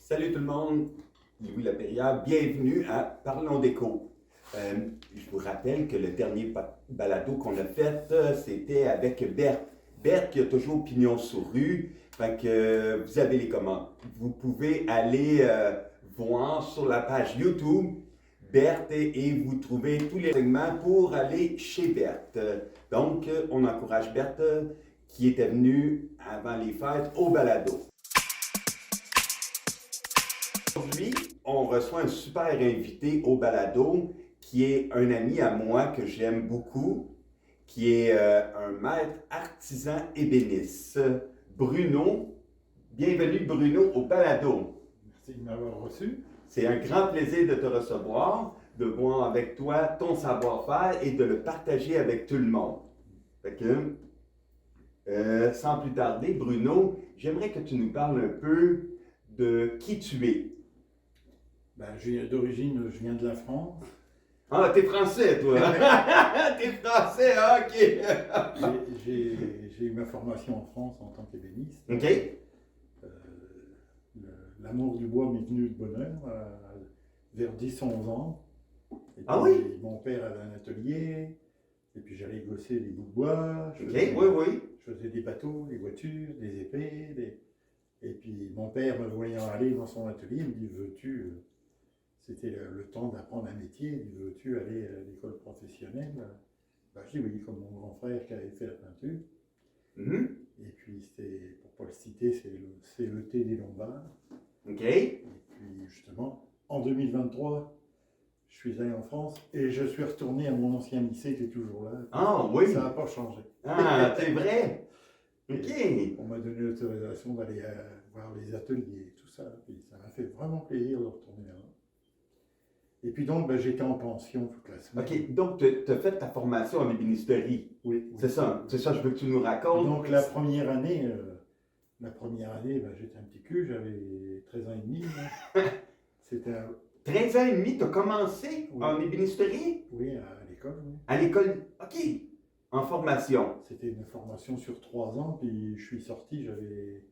Salut tout le monde, Louis Lapérière, bienvenue à Parlons d'éco. Je vous rappelle que le dernier balado qu'on a fait, c'était avec Berthe. Berthe qui a toujours pignon sur rue, fait que vous avez les commandes. Vous pouvez aller voir sur la page YouTube Berthe et vous trouvez tous les segments pour aller chez Berthe. Donc, on encourage Berthe qui était venue avant les fêtes au balado. Aujourd'hui, on reçoit un super invité au balado qui est un ami à moi que j'aime beaucoup, qui est un maître artisan ébéniste. Bruno, bienvenue Bruno au balado. Merci de m'avoir reçu. C'est un grand plaisir de te recevoir, de voir avec toi ton savoir-faire et de le partager avec tout le monde. Fait que, sans plus tarder, Bruno, j'aimerais que tu nous parles un peu de qui tu es. D'origine, je viens de la France. Ah, t'es français, toi! T'es français, ah, ok! J'ai eu ma formation en France en tant qu'ébéniste. Ok. L'amour du bois m'est venu de bonne heure, vers 10-11 ans. Et Ah puis, oui? mon père avait un atelier, et puis j'allais gosser des bouts de bois. Ok, oui. Je faisais des bateaux, des voitures, des épées. Et puis mon père, me voyant aller dans son atelier, me dit, veux-tu... C'était le temps d'apprendre un métier. Il dit, veux-tu aller à l'école professionnelle? Je dis oui, comme mon grand frère qui avait fait la peinture. Mhm. Et puis, c'était, pour ne pas le citer, c'est le CET des Lombards. Ok. Et puis, justement, en 2023, je suis allé en France et je suis retourné à mon ancien lycée qui est toujours là. Ah, oui. Ça n'a pas changé. Ah, c'est vrai. Ok. On m'a donné l'autorisation d'aller voir les ateliers et tout ça. Puis ça m'a fait vraiment plaisir de retourner là. Et puis donc, j'étais en pension toute la semaine. Ok, donc tu as fait ta formation en ébénisterie. Oui. C'est ça, je veux que tu nous racontes. Donc la première année, j'étais un petit cul, j'avais 13 ans et demi. C'était 13 ans et demi, tu as commencé Oui. en ébénisterie? Oui, à l'école. Oui. À l'école, ok, en formation. C'était une formation sur 3 ans, puis je suis sorti, j'avais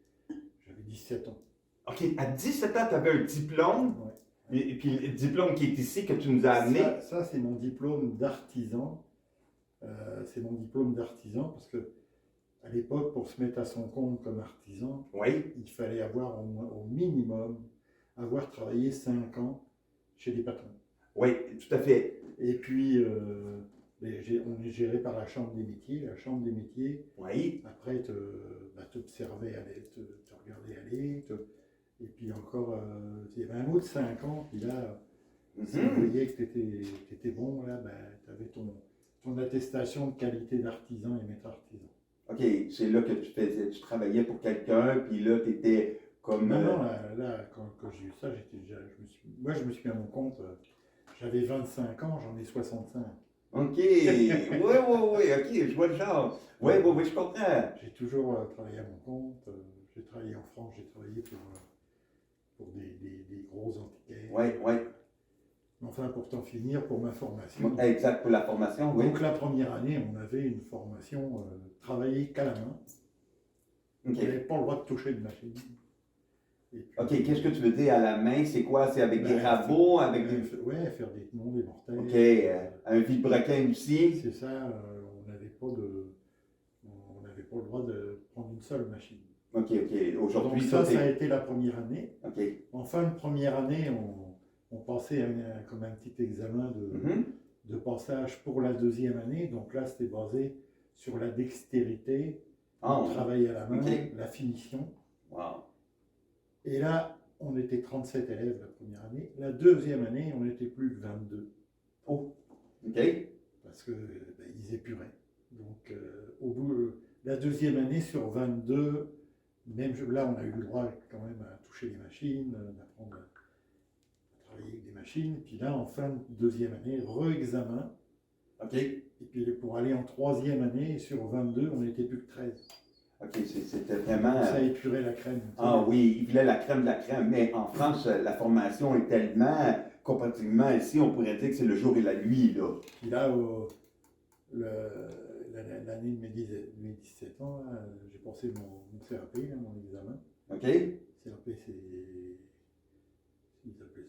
17 ans. Ok, à 17 ans, tu avais un diplôme. Ouais. Et puis le diplôme qui est ici, que tu nous as amené. Ça c'est mon diplôme d'artisan. C'est mon diplôme d'artisan parce que à l'époque, pour se mettre à son compte comme artisan, Oui. il fallait avoir au minimum avoir travaillé 5 ans chez des patrons. Oui, tout à fait. Et puis, on est géré par la Chambre des métiers. La Chambre des métiers, Oui. après, t'observait aller, te regardait aller. Et puis encore, il y avait un autre 5 ans. Puis là, si on voyait que tu étais bon, là, tu avais ton attestation de qualité d'artisan et maître artisan. OK, c'est là que tu travaillais pour quelqu'un, puis là, tu étais comme... Non, là, quand j'ai eu ça, je me suis mis à mon compte, j'avais 25 ans, j'en ai 65. OK, oui, OK, je vois le genre. Oui, je comprends. J'ai toujours travaillé à mon compte, j'ai travaillé en France, j'ai travaillé pour des gros antiquaires. Oui. Enfin, pour t'en finir, pour ma formation. Exact, pour la formation, oui. Donc la première année, on avait une formation travailler qu'à la main. OK. On n'avait pas le droit de toucher de machine. Puis, OK, qu'est-ce que tu veux dire à la main? C'est quoi? C'est avec des rabots, avec des... Oui, faire des tenons, des mortels. OK, un vilebrequin aussi. C'est ça, on n'avait pas le droit de prendre une seule machine. OK. Aujourd'hui, donc ça a été la première année. OK. En fin de première année, on passait comme un petit examen de passage pour la deuxième année. Donc là, c'était basé sur la dextérité, le travail à la main, la finition. Wow. Et là, on était 37 élèves la première année. La deuxième année, on était plus que 22. Oh, OK. Parce que ils épuraient. Donc, au bout la deuxième année sur 22, même là, on a eu le droit quand même à toucher les machines, d'apprendre à travailler avec des machines. Puis là, en fin de deuxième année, re-examen. OK. Et puis pour aller en troisième année, sur 22, on n'était plus que 13. OK, c'était vraiment... Ça épurait la crème. Ah oui, il voulait la crème de la crème, mais en France, la formation est tellement, comparativement ici, on pourrait dire que c'est le jour et la nuit, là. Puis là, l'année de mes 17 ans, j'ai passé mon CAP, mon examen. OK. CAP, c'est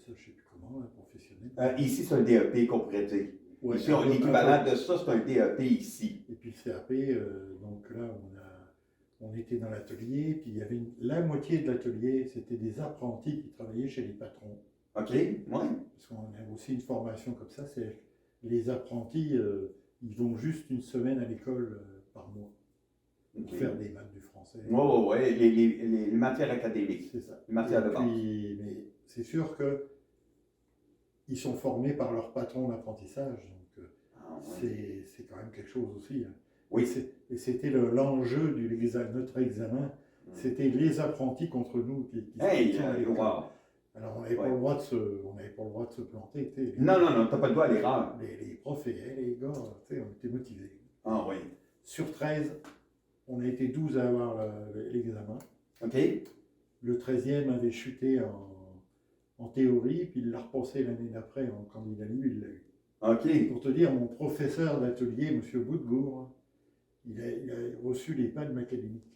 ça, je ne sais plus comment, là, professionnel. Ici, c'est un DEP qu'on pourrait dire. Ouais, Ici, l'équivalent de ça, c'est un DEP ici. Et puis le CAP, donc là, on était dans l'atelier, puis il y avait la moitié de l'atelier, c'était des apprentis qui travaillaient chez les patrons. OK, ouais. Parce qu'on a aussi une formation comme ça, c'est les apprentis, ils vont juste une semaine à l'école par mois pour faire des maths, du français. Oui, les matières académiques. C'est ça. Les matières de base. Mais c'est sûr que ils sont formés par leur patron d'apprentissage, donc c'est quand même quelque chose aussi. Hein. Oui. Et c'était l'enjeu de notre examen, c'était les apprentis contre nous qui wow. Alors on n'avait pas le droit de se planter. Non, t'as pas le droit à l'erreur. Les profs et les gars, on était motivés. Ah oui. Sur 13, on a été 12 à avoir l'examen. OK. Le 13e avait chuté en théorie, puis il l'a repassé l'année d'après en candidat libre, il l'a eu. OK. Pour te dire, mon professeur d'atelier, M. Boutgour, il a reçu les palmes académiques.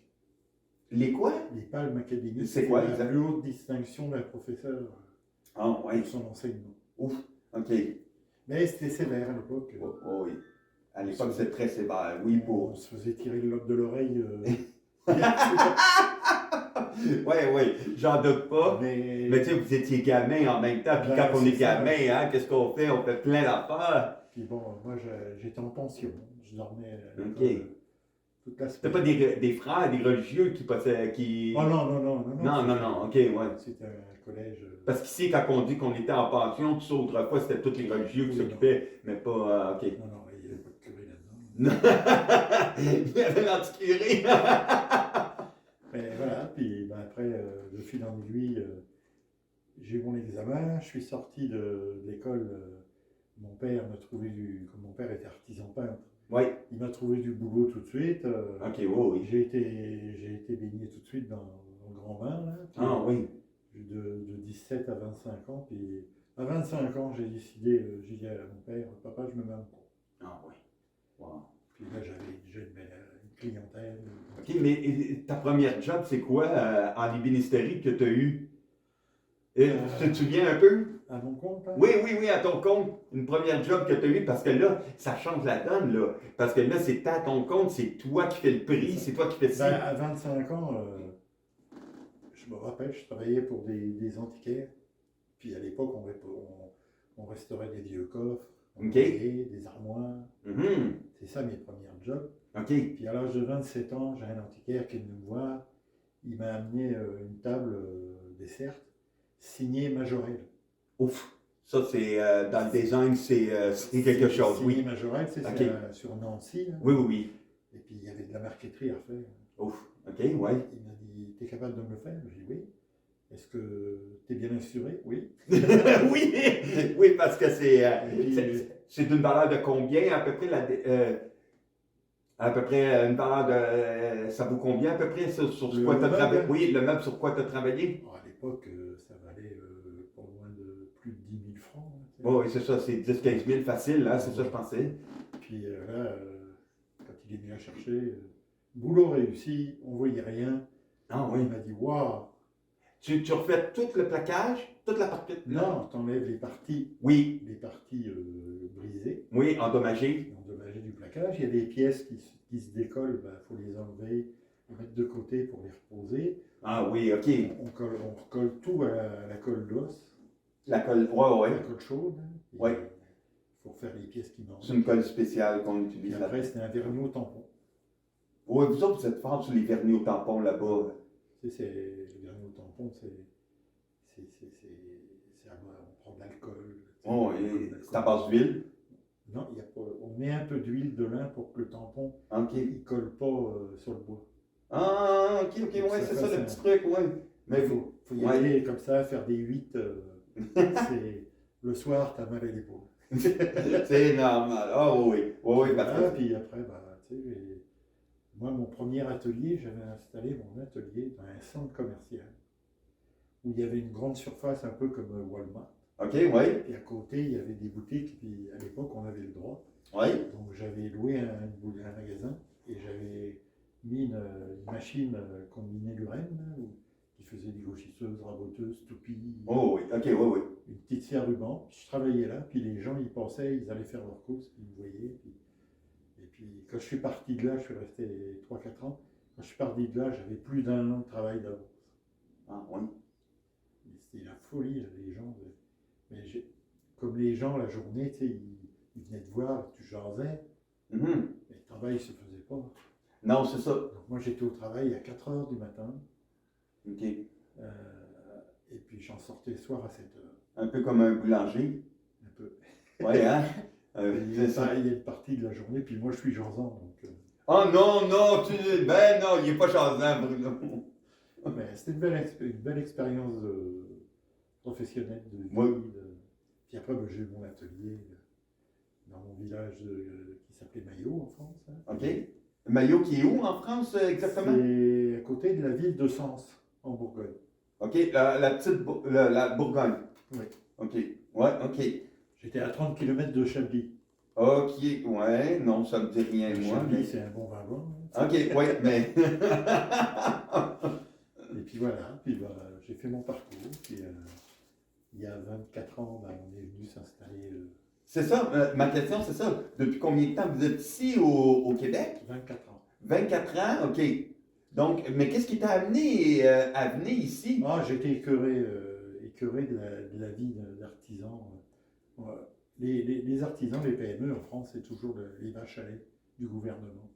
Les quoi? Les palmes académiques. C'est quoi, la plus haute distinction d'un professeur pour son enseignement. Ouf, OK. Mais c'était sévère à l'époque. Oui. À l'époque, c'était très sévère. Oui, On se faisait tirer le lobe de l'oreille. Oui, j'en doute pas. Mais tu sais, vous étiez gamin en même temps. Puis quand on est gamin, hein, qu'est-ce qu'on fait? On fait plein d'affaires. Puis bon, moi, j'étais en pension. Je dormais toute la semaine. T'as pas des frères, des religieux qui passaient. Oh non. Non, OK, ouais. C'était un collège. Parce qu'ici, quand on dit qu'on était en pension, tout ça, autrefois, c'était tous les religieux qui s'occupaient, mais pas. OK. Non, il n'y avait pas de curé là-dedans. Il y avait l'anticuré. Mais voilà, puis après, de fil en aiguille, j'ai eu mon examen, je suis sorti de l'école. Mon père m'a trouvé comme mon père était artisan peintre, oui. Il m'a trouvé du boulot tout de suite. OK, oui. J'ai été baigné tout de suite dans le grand bain. Là, oui. De 17 à 25 ans. Puis à 25 ans, j'ai décidé, j'ai dit à mon père, papa, je me mets en cours. Ah oui. Wow. Puis là, j'avais déjà une clientèle. OK, mais ta première job, c'est quoi en ébénisterie que tu as eu? Tu te souviens un peu? À mon compte? Hein? Oui, à ton compte. Une première job que tu as eu, parce que là, ça change la donne, là. Parce que là, c'est à ton compte, c'est toi qui fais le prix, c'est toi qui fais ça. À 25 ans, je me rappelle, je travaillais pour des antiquaires. Puis à l'époque, on restaurait des vieux coffres, des armoires. Mm-hmm. C'est ça mes premiers jobs. OK. Puis à l'âge de 27 ans, j'ai un antiquaire qui est venu me voir. Il m'a amené une table desserte signée Majorelle. Ouf! Ça, c'est dans le design, c'est quelque chose, signé Majorelle, c'est sur Nancy. Là. Oui. Et puis il y avait de la marqueterie à faire. Ouf! OK, ouais. Il m'a dit, t'es capable de me le faire? J'ai dit oui. Est-ce que t'es bien assuré? Oui. oui, parce que c'est d'une valeur de combien à peu près une valeur de. Ça vaut combien à peu près sur quoi tu as travaillé? Oui, le meuble sur quoi tu as travaillé? À l'époque, ça valait pas loin de plus de 10 000 francs. Hein, oui, c'est ça, c'est 10-15 000 facile, là, c'est ça, je pensais. Puis là, quand il est venu à chercher, boulot réussi, on voyait rien. Ah oui. Il m'a dit, waouh! Tu refais tout le plaquage, toute la partie? Non, t'enlèves les parties. Oui. Les parties brisées. Oui, endommagées. Endommagées du plaquage. Il y a des pièces qui se décollent, faut les enlever, les mettre de côté pour les reposer. Ah oui, OK. On recolle tout à la colle d'os. La colle, ouais. La colle chaude. Oui. Pour faire les pièces qui manquent. C'est une colle spéciale qu'on utilise là. Après, c'était un vernis au tampon. Oui, vous autres, vous êtes forts sur les vernis au tampon là-bas. Le vernis au tampon, on prend de l'alcool. Oh, c'est à base d'huile? Non, on met un peu d'huile de lin pour que le tampon ne colle pas sur le bois. Ah, ok, ouais, c'est ça le petit truc, ouais. Mais il faut y aller comme ça, faire des 8. Le soir, t'as mal à l'épaule. C'est normal. Oh oui, Puis après, tu sais, moi, mon premier atelier, j'avais installé mon atelier dans un centre commercial où il y avait une grande surface un peu comme Walmart. OK, oui. Et à côté, il y avait des boutiques, puis à l'époque, on avait le droit. Oui. Donc j'avais loué un magasin et j'avais mis une machine combinée Lurène qui qui faisait dégogisseuse, raboteuse, toupie, Oh oui, ok, oui, oui. une petite scie à ruban. Je travaillais là, puis les gens, ils passaient, ils allaient faire leurs courses, puis ils me voyaient. Et puis quand je suis parti de là, je suis resté 3-4 ans. Quand je suis parti de là, j'avais plus d'1 an de travail d'avance. Ah oui. Mais c'était la folie, là, les gens. Mais comme les gens, la journée, tu sais, ils venaient te voir, tu jasais, Mhm. mais le travail ne se faisait pas. Non, c'est ça. Donc moi, j'étais au travail à 4 heures du matin, Ok. et puis j'en sortais le soir à 7 heures. Un peu comme un boulanger. Un peu. Ouais, hein? Il C'est ça. est parti de la journée, puis moi, je suis jasant. Donc, Oh non, non, ben non, il n'est pas changeant, Bruno. mais c'était une belle expérience professionnelle de vie. Oui. Puis après, ben, j'ai eu mon atelier dans mon village qui s'appelait Maillot en France. Hein. Ok. Maillot qui est où en France exactement? C'est à côté de la ville de Sens, en Bourgogne. Ok, la petite la Bourgogne. Oui. Ok, ouais, ok. J'étais à 30 km de Chablis. Ok, ouais, non, ça me dit rien, moi. Chablis, Mais... c'est un bon vin blanc. Hein. Ok, ouais, mais. Et puis voilà, puis bah, j'ai fait mon parcours. Puis, il y a 24 ans, bah, on est venu s'installer. C'est ça, ma question, c'est ça. Depuis combien de temps vous êtes ici au Québec? 24 ans. 24 ans, ok. Donc, mais qu'est-ce qui t'a amené à venir ici? Ah, j'étais écœuré de la vie d'artisan. Ouais. Les artisans, les PME en France, c'est toujours les vaches à lait du gouvernement.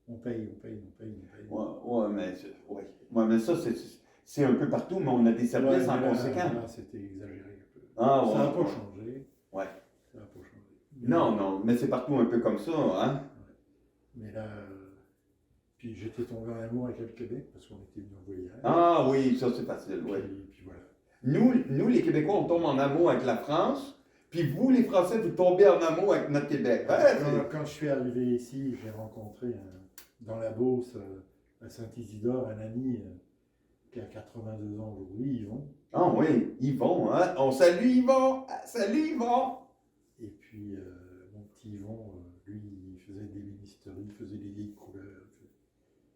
On paye, on paye, on paye, on paye. Ouais, ouais, mais ça, c'est un peu partout, mais on a des services Ouais, en mais là, conséquence. là, c'était exagéré un peu. Ah, Ça n'a ouais, pas ouais. changé. Ouais. Ça n'a pas changé. Non, non, mais c'est partout un peu comme ça, hein? Mais là, puis j'étais tombé en amour avec le Québec parce qu'on était venu en voyage. Ah oui, ça c'est facile, oui. Puis voilà. Nous, les Québécois, on tombe en amour avec la France, puis vous, les Français, vous tombez en amour avec notre Québec. Ouais, Quand je suis arrivé ici, j'ai rencontré dans la Beauce, à Saint-Isidore, un ami qui a 82 ans aujourd'hui, Yvon. Ah oui, Yvon, hein? On salue Yvon! Ah, salut Yvon! Et puis mon petit Yvon, lui, il faisait des bénisteries, il faisait des vieilles couleurs.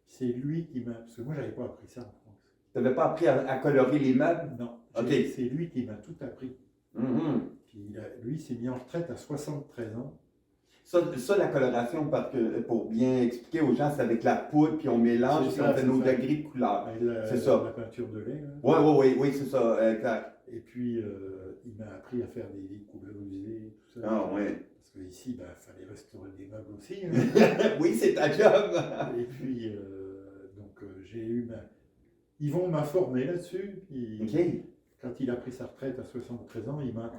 C'est lui qui m'a... Parce que moi, j'avais pas appris ça en France. Tu n'avais pas appris à colorer les meubles? Non, Ok. c'est lui qui m'a tout appris. Mhm. Puis lui, il s'est mis en retraite à 73 ans. Ça, la coloration, parce que pour bien expliquer aux gens, c'est avec la poudre, puis on mélange, C'est puis ça, on fait c'est nos ça. degrés de couleur. Avec C'est ça. la peinture de lait. Hein. Oui, c'est ça, exact. Et puis, il m'a appris à faire des couleurs usées, tout ça. Ah oui. Parce qu'ici, il fallait restaurer des meubles aussi. Hein. Oui, c'est ta job. Et puis, j'ai eu Yvon m'a formé là-dessus. OK. Quand il a pris sa retraite à 73 ans, il m'a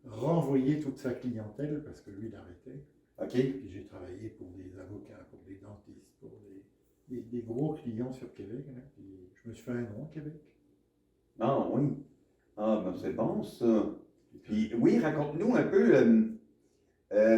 renvoyé toute sa clientèle parce que lui, il arrêtait. OK. Puis j'ai travaillé pour des avocats, pour des dentistes, pour des gros clients sur Québec. Hein. Puis je me suis fait un nom au Québec. Ah oui. Ah, ben c'est bon ça. Puis oui, raconte-nous un peu.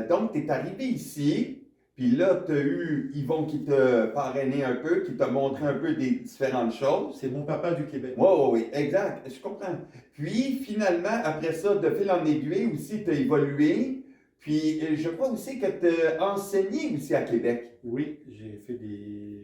Donc, tu es arrivé ici, puis là, tu as eu Yvon qui t'a parrainé un peu, qui t'a montré un peu des différentes choses. C'est mon papa du Québec. Oui, exact, je comprends. Puis finalement, après ça, de fil en aiguille aussi, tu as évolué. Puis je crois aussi que tu as enseigné aussi à Québec. Oui, j'ai fait des.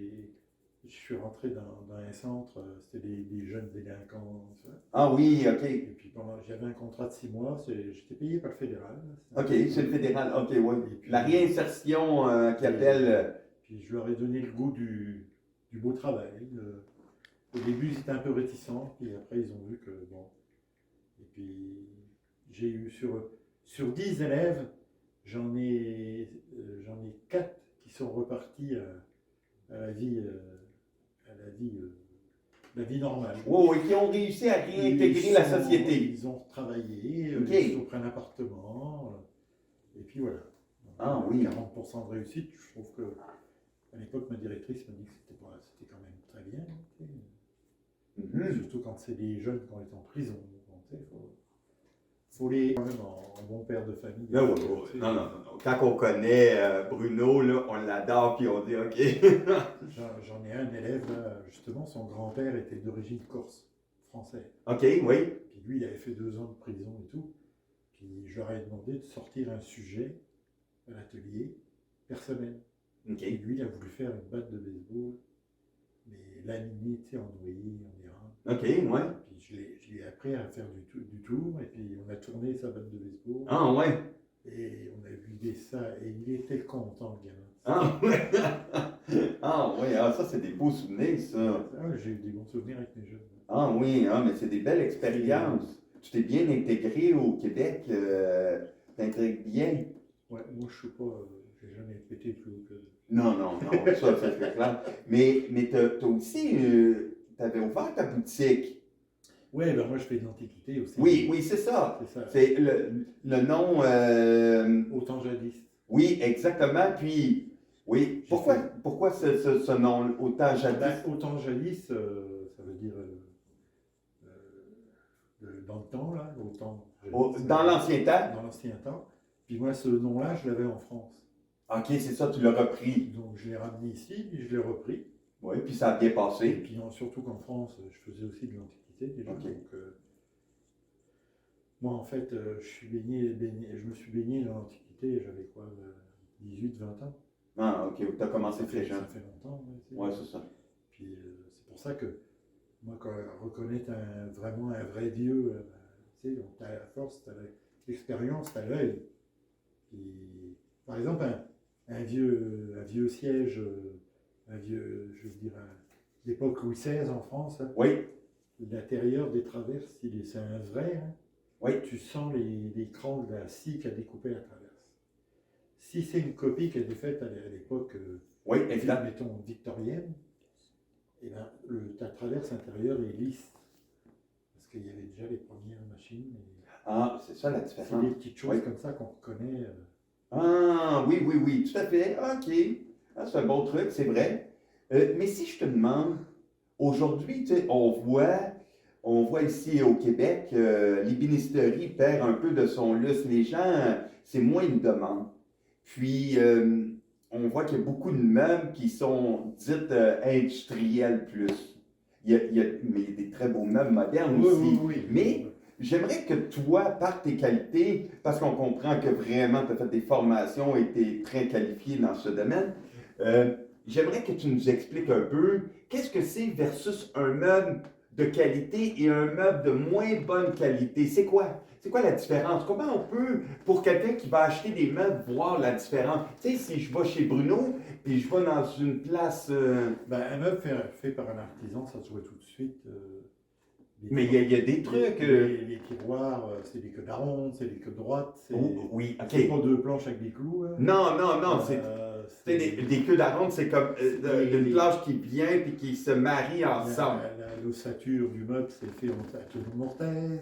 Je suis rentré dans un centre, c'était des jeunes délinquants. Ça. Ah oui, OK. Et puis j'avais un contrat de 6 mois, j'étais payé par le fédéral. OK, c'est le fédéral, OK, oui. Puis, la réinsertion qui appelle. Puis je leur ai donné le goût du beau travail. Au début, ils étaient un peu réticents, puis après, ils ont vu que bon. Et puis, j'ai eu sur 10 élèves, j'en ai 4 qui sont repartis à la vie. La vie normale. Oui, oui, qui ont réussi à réintégrer la société. Ils ont travaillé, Okay. ils ont pris un appartement, et puis voilà. Donc, Ah oui. 40% de réussite, je trouve que à l'époque, ma directrice m'a dit que c'était quand même très bien. Tu sais. Surtout quand c'est des jeunes qui ont été en prison. Il faut les quand même en bon père de famille. Non, non. Quand on connaît Bruno, là, on l'adore, puis on dit OK. J'en ai un élève, là, justement, son grand-père était d'origine corse, français. OK, oui. Puis lui, il avait fait 2 ans de prison et tout. Puis je leur ai demandé de sortir un sujet à l'atelier personnel. OK. Et lui, il a voulu faire une batte de baseball, mais laminée, tu sais, en noyer, en érable. OK, ouais. Puis je l'ai appris à faire du tour, et puis on a tourné sa batte de baseball, Ah, ouais. et on a vidé ça, et il était content, le gamin. Ah, ouais. Ah, ouais. Ah, ça, c'est des beaux souvenirs, ça. Ah, j'ai eu des bons souvenirs avec mes jeunes. Ah, oui, ah, mais c'est des belles expériences. Tu t'es bien intégré au Québec. T'intègres bien. Ouais, moi je suis pas, j'ai jamais pété plus haut que. Non, non, non, ça c'est clair. Mais t'as aussi, t'avais ouvert ta boutique. Ouais, ben moi je fais de l'antiquité aussi. Oui, oui, c'est ça. C'est ça. C'est le nom. Autant jadis. Oui, exactement. Puis, oui, pourquoi ce nom, autant jadis? Ben, autant jadis, ça veut dire dans le temps, là, autant jadis, Dans l'ancien temps? dans l'ancien temps. Puis moi, ce nom-là, je l'avais en France. Ok, c'est ça, tu l'as repris. Donc je l'ai ramené ici, puis je l'ai repris. Oui, puis ça a bien Et passé. puis surtout qu'en France, je faisais aussi de l'antiquité déjà. Ok. Donc, moi, en fait, je me suis baigné dans l'Antiquité, j'avais quoi, 18-20 ans. Ah, ok, tu as commencé très Ça jeune. fait longtemps. Ouais, c'est ça. Puis c'est pour ça que moi, quand reconnaître vraiment un vrai Dieu, tu sais, t'as la force, t'as l'expérience, t'as l'œil. Puis, par exemple, un vieux siège, je veux dire, l'époque Louis XVI en France, hein, Oui, l'intérieur des traverses, c'est un vrai. Hein. oui, Tu sens les crans de la scie qui a découpé la traverse. Si c'est une copie qui a été faite à l'époque, oui, exact. mettons, victorienne, et ben, ta traverse intérieure est lisse. Parce qu'il y avait déjà les premières machines. Ah, c'est ça la C'est différence. des petites choses Oui. comme ça qu'on reconnaît. Ah, oui, oui, oui, tout à fait. Ok. Ah, c'est un bon truc, c'est vrai. Mais si je te demande, aujourd'hui, tu sais, on voit ici au Québec, l'ébénisterie perd un peu de son lustre. Les gens, c'est moins une demande. Puis, on voit qu'il y a beaucoup de meubles qui sont dites industriels plus. Mais il y a des très beaux meubles modernes aussi. Oui. Mais j'aimerais que toi, par tes qualités, parce qu'on comprend que vraiment tu as fait des formations et tu es très qualifié dans ce domaine, j'aimerais que tu nous expliques un peu qu'est-ce que c'est versus un meuble de qualité et un meuble de moins bonne qualité. C'est quoi? C'est quoi la différence? Comment on peut, pour quelqu'un qui va acheter des meubles, voir la différence? Tu sais, si je vais chez Bruno, puis je vais dans une place... Ben, un meuble fait par un artisan, ça se voit tout de suite. Mais il y a des trucs... Les tiroirs, c'est des queues d'arronde, c'est des queues droites. Oui, ok. C'est pas deux planches avec des clous. Hein. Non, c'est des queues d'arronde, c'est comme une planche qui vient puis qui se marie ensemble. L'ossature du meuble, c'est fait en attelon mortaise.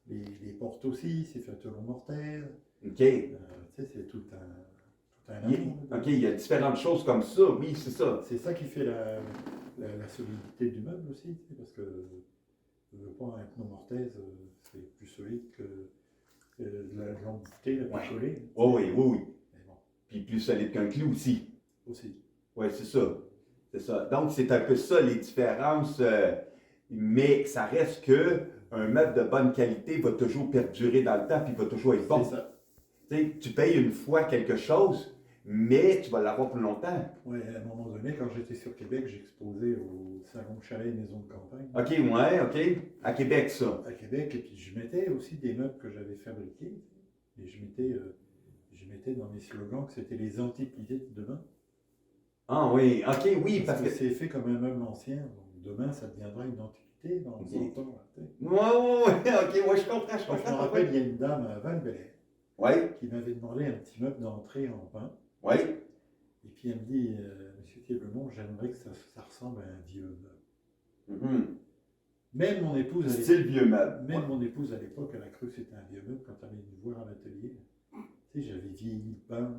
Les portes aussi, c'est fait attelon mortaise. Ok. Tu sais, c'est tout un Ok, il y a différentes choses comme ça, oui, c'est ça. C'est ça qui fait la solidité du meuble aussi, tu sais, parce que pas un attelon mortaise, c'est plus solide que de la longévité, la Ouais. picolée. Oh, oui. Mais bon, Puis plus solide qu'un clou aussi. aussi. Oui, c'est ça. C'est ça. Donc, c'est un peu ça les différences, mais ça reste que un meuble de bonne qualité va toujours perdurer dans le temps puis va toujours être bon. C'est ça. Tu sais, tu payes une fois quelque chose, mais tu vas l'avoir plus longtemps. Ouais, à un moment donné, quand j'étais sur Québec, j'exposais au Salon Chalet Maison de Campagne. OK, ouais, OK. À Québec, ça. À Québec, et puis je mettais aussi des meubles que j'avais fabriqués, et je mettais dans mes slogans que c'était les antiquités de demain. Ah oui, OK, oui, Parce que c'est fait comme un meuble ancien, donc demain ça deviendra une antiquité dans 100 ans. Là, tu sais. Ouais, OK, ouais, je comprends, je Moi, je me comprends. rappelle, il y a une dame à Val-Belair Ouais, qui m'avait demandé un petit meuble d'entrée en pin, ouais. et puis elle me dit, Monsieur Thieblemont, j'aimerais que ça ressemble à un vieux meuble. Mhm. Même mon épouse, Style vieux meuble. même mon épouse à l'époque, elle a cru que c'était un vieux meuble quand elle est venue me voir à l'atelier. Tu sais, j'avais vieilli le pain,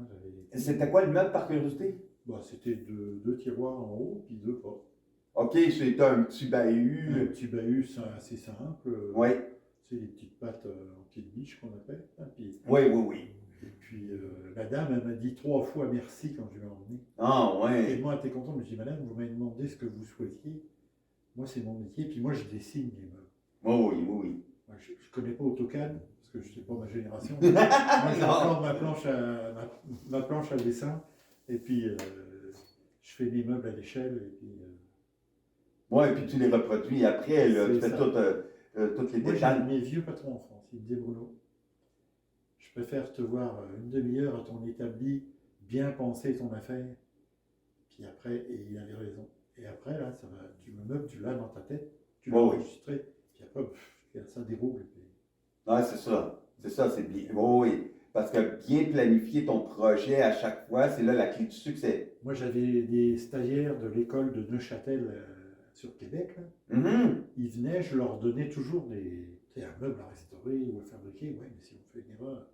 C'était quoi le meuble par curiosité? Bah, c'était deux tiroirs en haut, puis deux portes. OK, c'était un petit Un bahut. petit bahut assez simple. Ouais. Tu sais, les petites pattes en petite biche qu'on appelle. Hein, puis, Oui. et puis la dame, elle m'a dit 3 fois merci quand je l'ai emmené. Ah, ouais. Et moi, elle était contente, mais je dis, madame, vous m'avez demandé ce que vous souhaitiez. Moi, c'est mon métier, puis moi, je dessine les meubles. Oui. Moi, je ne connais pas AutoCAD, parce que je ne sais pas ma génération. Moi, j'ai encore ma planche à dessin, et puis je fais des meubles à l'échelle, et puis Ouais, puis tu les reproduis après, là, tu C'est fais ça. toutes les Moi, j'ai détails. mes vieux patrons en France, ils me disaient Bruno, je préfère te voir une demi-heure à ton établi, bien penser ton affaire, puis après, et il avait raison. Et après, là, ça va, tu me meubles, tu l'as dans ta tête, tu l'as Oui, oui. enregistré, puis après, ça déroule. Puis... Ouais, c'est ça. C'est ça, c'est bien. Oui, oui. Parce que bien planifier ton projet à chaque fois, c'est là la clé du succès. Moi, j'avais des stagiaires de l'école de Neuchâtel sur Québec. Là. Mhm. Ils venaient, je leur donnais toujours un meuble à restaurer ou à fabriquer. Ouais, mais si on fait une erreur,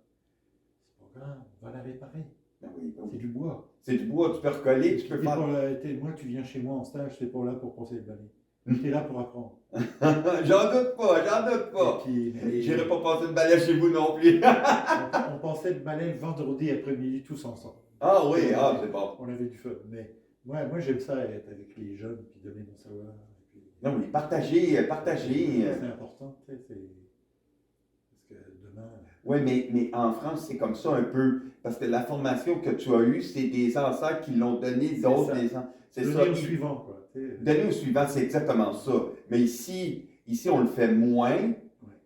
c'est pas grave, on va la réparer. Ben oui, ben C'est oui. du bois. C'est du bois, tu peux recoller, tu peux faire. Moi, tu viens chez moi en stage, c'est pas là pour penser le balai. Tu es là pour apprendre. J'en doute pas, j'en doute Et pas. puis, J'irai pas passer une balai chez vous non plus. on pensait le balai le vendredi après-midi tous ensemble. Ah oui, Et c'est bon. on avait du fun. Mais moi, j'aime ça être avec les jeunes, puis donner mon savoir. Et puis, Non, oui, partagez, partagez. c'est important, tu sais, parce que demain, Oui, mais en France, c'est comme ça un peu. Parce que la formation que tu as eue, c'est des ancêtres qui l'ont donné, c'est d'autres, ça. c'est Donner ça. au suivant, quoi. Tu sais. Donner au suivant, c'est exactement ça. Mais ici, on le fait moins.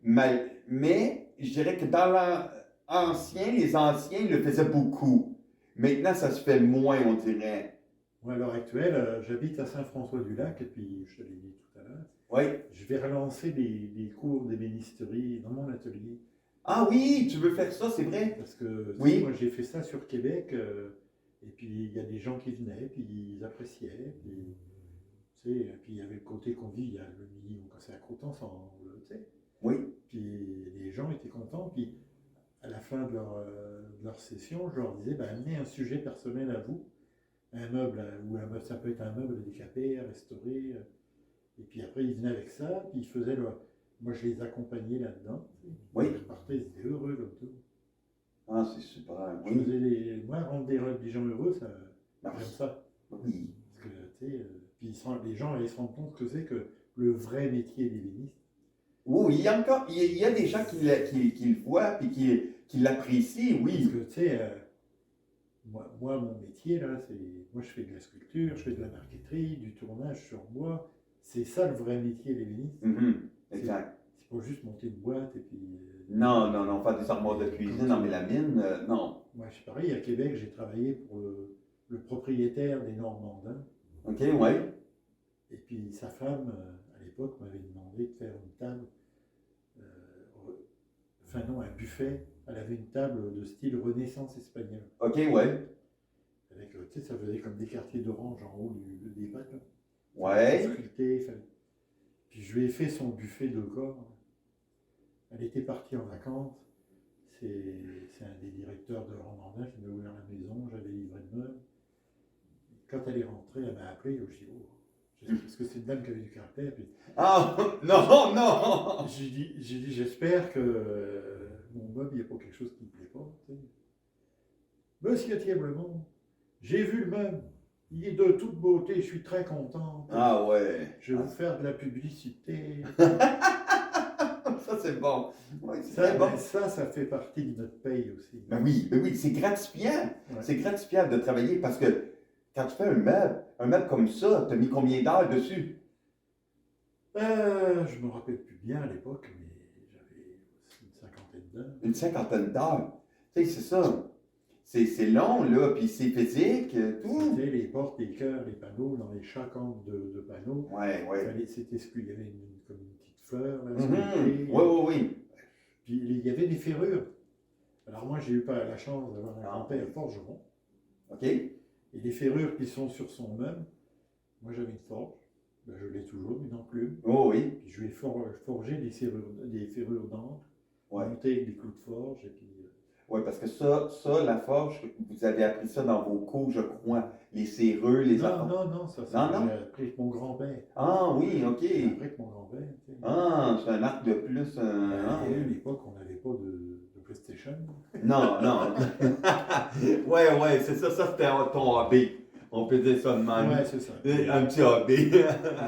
Ouais. Mais je dirais que dans les anciens, ils le faisaient beaucoup. Maintenant, ça se fait moins, on dirait. Moi, à l'heure actuelle, j'habite à Saint-François-du-Lac, et puis, je te l'ai dit tout à l'heure, Oui. je vais relancer des cours d'ébénisterie dans mon atelier. Ah oui, tu veux faire ça, c'est vrai? Parce que Oui. moi, j'ai fait ça sur Québec, et puis il y a des gens qui venaient, puis ils appréciaient, puis, tu sais, puis il y avait le côté convivial, le midi, on cassait la croûte ensemble, tu sais. Oui. Puis les gens étaient contents, puis à la fin de leur session, je leur disais, ben, amenez un sujet personnel à vous, un meuble, ou un meuble, ça peut être un meuble décapé, à restaurer, et puis après, ils venaient avec ça, puis ils faisaient moi, je les accompagnais là-dedans. Oui. Ils repartaient, ils étaient heureux comme tout. Ah, c'est super. Je faisais moi, rendre des gens heureux, Ah, j'aime ça. oui. Parce que, tu sais, puis les gens, ils se rendent compte que c'est que le vrai métier d'ébéniste. Oui, il y a des gens qui le voient et qui l'apprécient, Parce oui. que, tu sais, moi, mon métier, là, moi, je fais de la sculpture, je fais de la marqueterie, du tournage sur bois. C'est ça le vrai métier d'ébéniste. Mhm. Exact. C'est pas juste monter une boîte et puis. Non, faire des armoires de cuisine en mélamine, non. Moi, je suis pareil, à Québec, j'ai travaillé pour le propriétaire des Normandins. OK, ouais. Et puis sa femme, à l'époque, m'avait demandé de faire une table, enfin non, un buffet. Elle avait une table de style Renaissance espagnole. OK, ouais. Avec, tu sais, ça faisait comme des quartiers d'orange en haut des pattes. Ouais. Sculpté, puis je lui ai fait son buffet de corps. Elle était partie en vacances. C'est un des directeurs de Normandin qui m'a ouvert la maison. J'avais livré le meuble. Quand elle est rentrée, elle m'a appelé. Je dis, oh, parce que c'est une dame qui avait du caractère. Puis, Ah, non! J'ai dit, j'espère que mon meuble, il n'y a pas quelque chose qui ne me plaît pas. Tu sais. Monsieur Thieblemont, j'ai vu le meuble. Il est de toute beauté, je suis très content. Ah ouais. Je vais vous faire de la publicité. Ça, c'est bon. Oui, Ça, bon. ça fait partie de notre paye aussi. Ben oui, c'est gratifiant. Ouais. C'est gratifiant de travailler parce que quand tu fais un meuble comme ça, tu as mis combien d'heures dessus? Je me rappelle plus bien à l'époque, mais j'avais une cinquantaine d'heures. Une cinquantaine d'heures. Tu sais, c'est ça. C'est long, là, puis c'est physique, tout. C'était les portes, les cœurs, les panneaux, dans les chaque angle de panneaux. Ouais. C'était ce qu'il y avait comme une petite fleur, là, Oui. Puis il y avait des ferrures. Alors moi, j'ai eu pas la chance d'avoir un grand-père forgeron. OK. Et les ferrures qui sont sur son meuble, moi j'avais une forge. Ben, je l'ai toujours, une enclume. Oh oui. Puis je lui ai forgé des ferrures d'encre, monté avec des clous de forge. Et puis, oui, parce que ça, la forge, vous avez appris ça dans vos cours, je crois. Les serrures, les affaires. Non, ça j'ai appris avec mon grand-père. Ah oui, OK. J'ai appris avec mon grand-père. Tu sais. Ah, c'est un arc de plus. À l'époque, on n'avait pas de PlayStation. Non. ouais, c'est ça. Ça, c'était ton hobby. On peut dire ça de même. Ouais, c'est ça. Un petit hobby.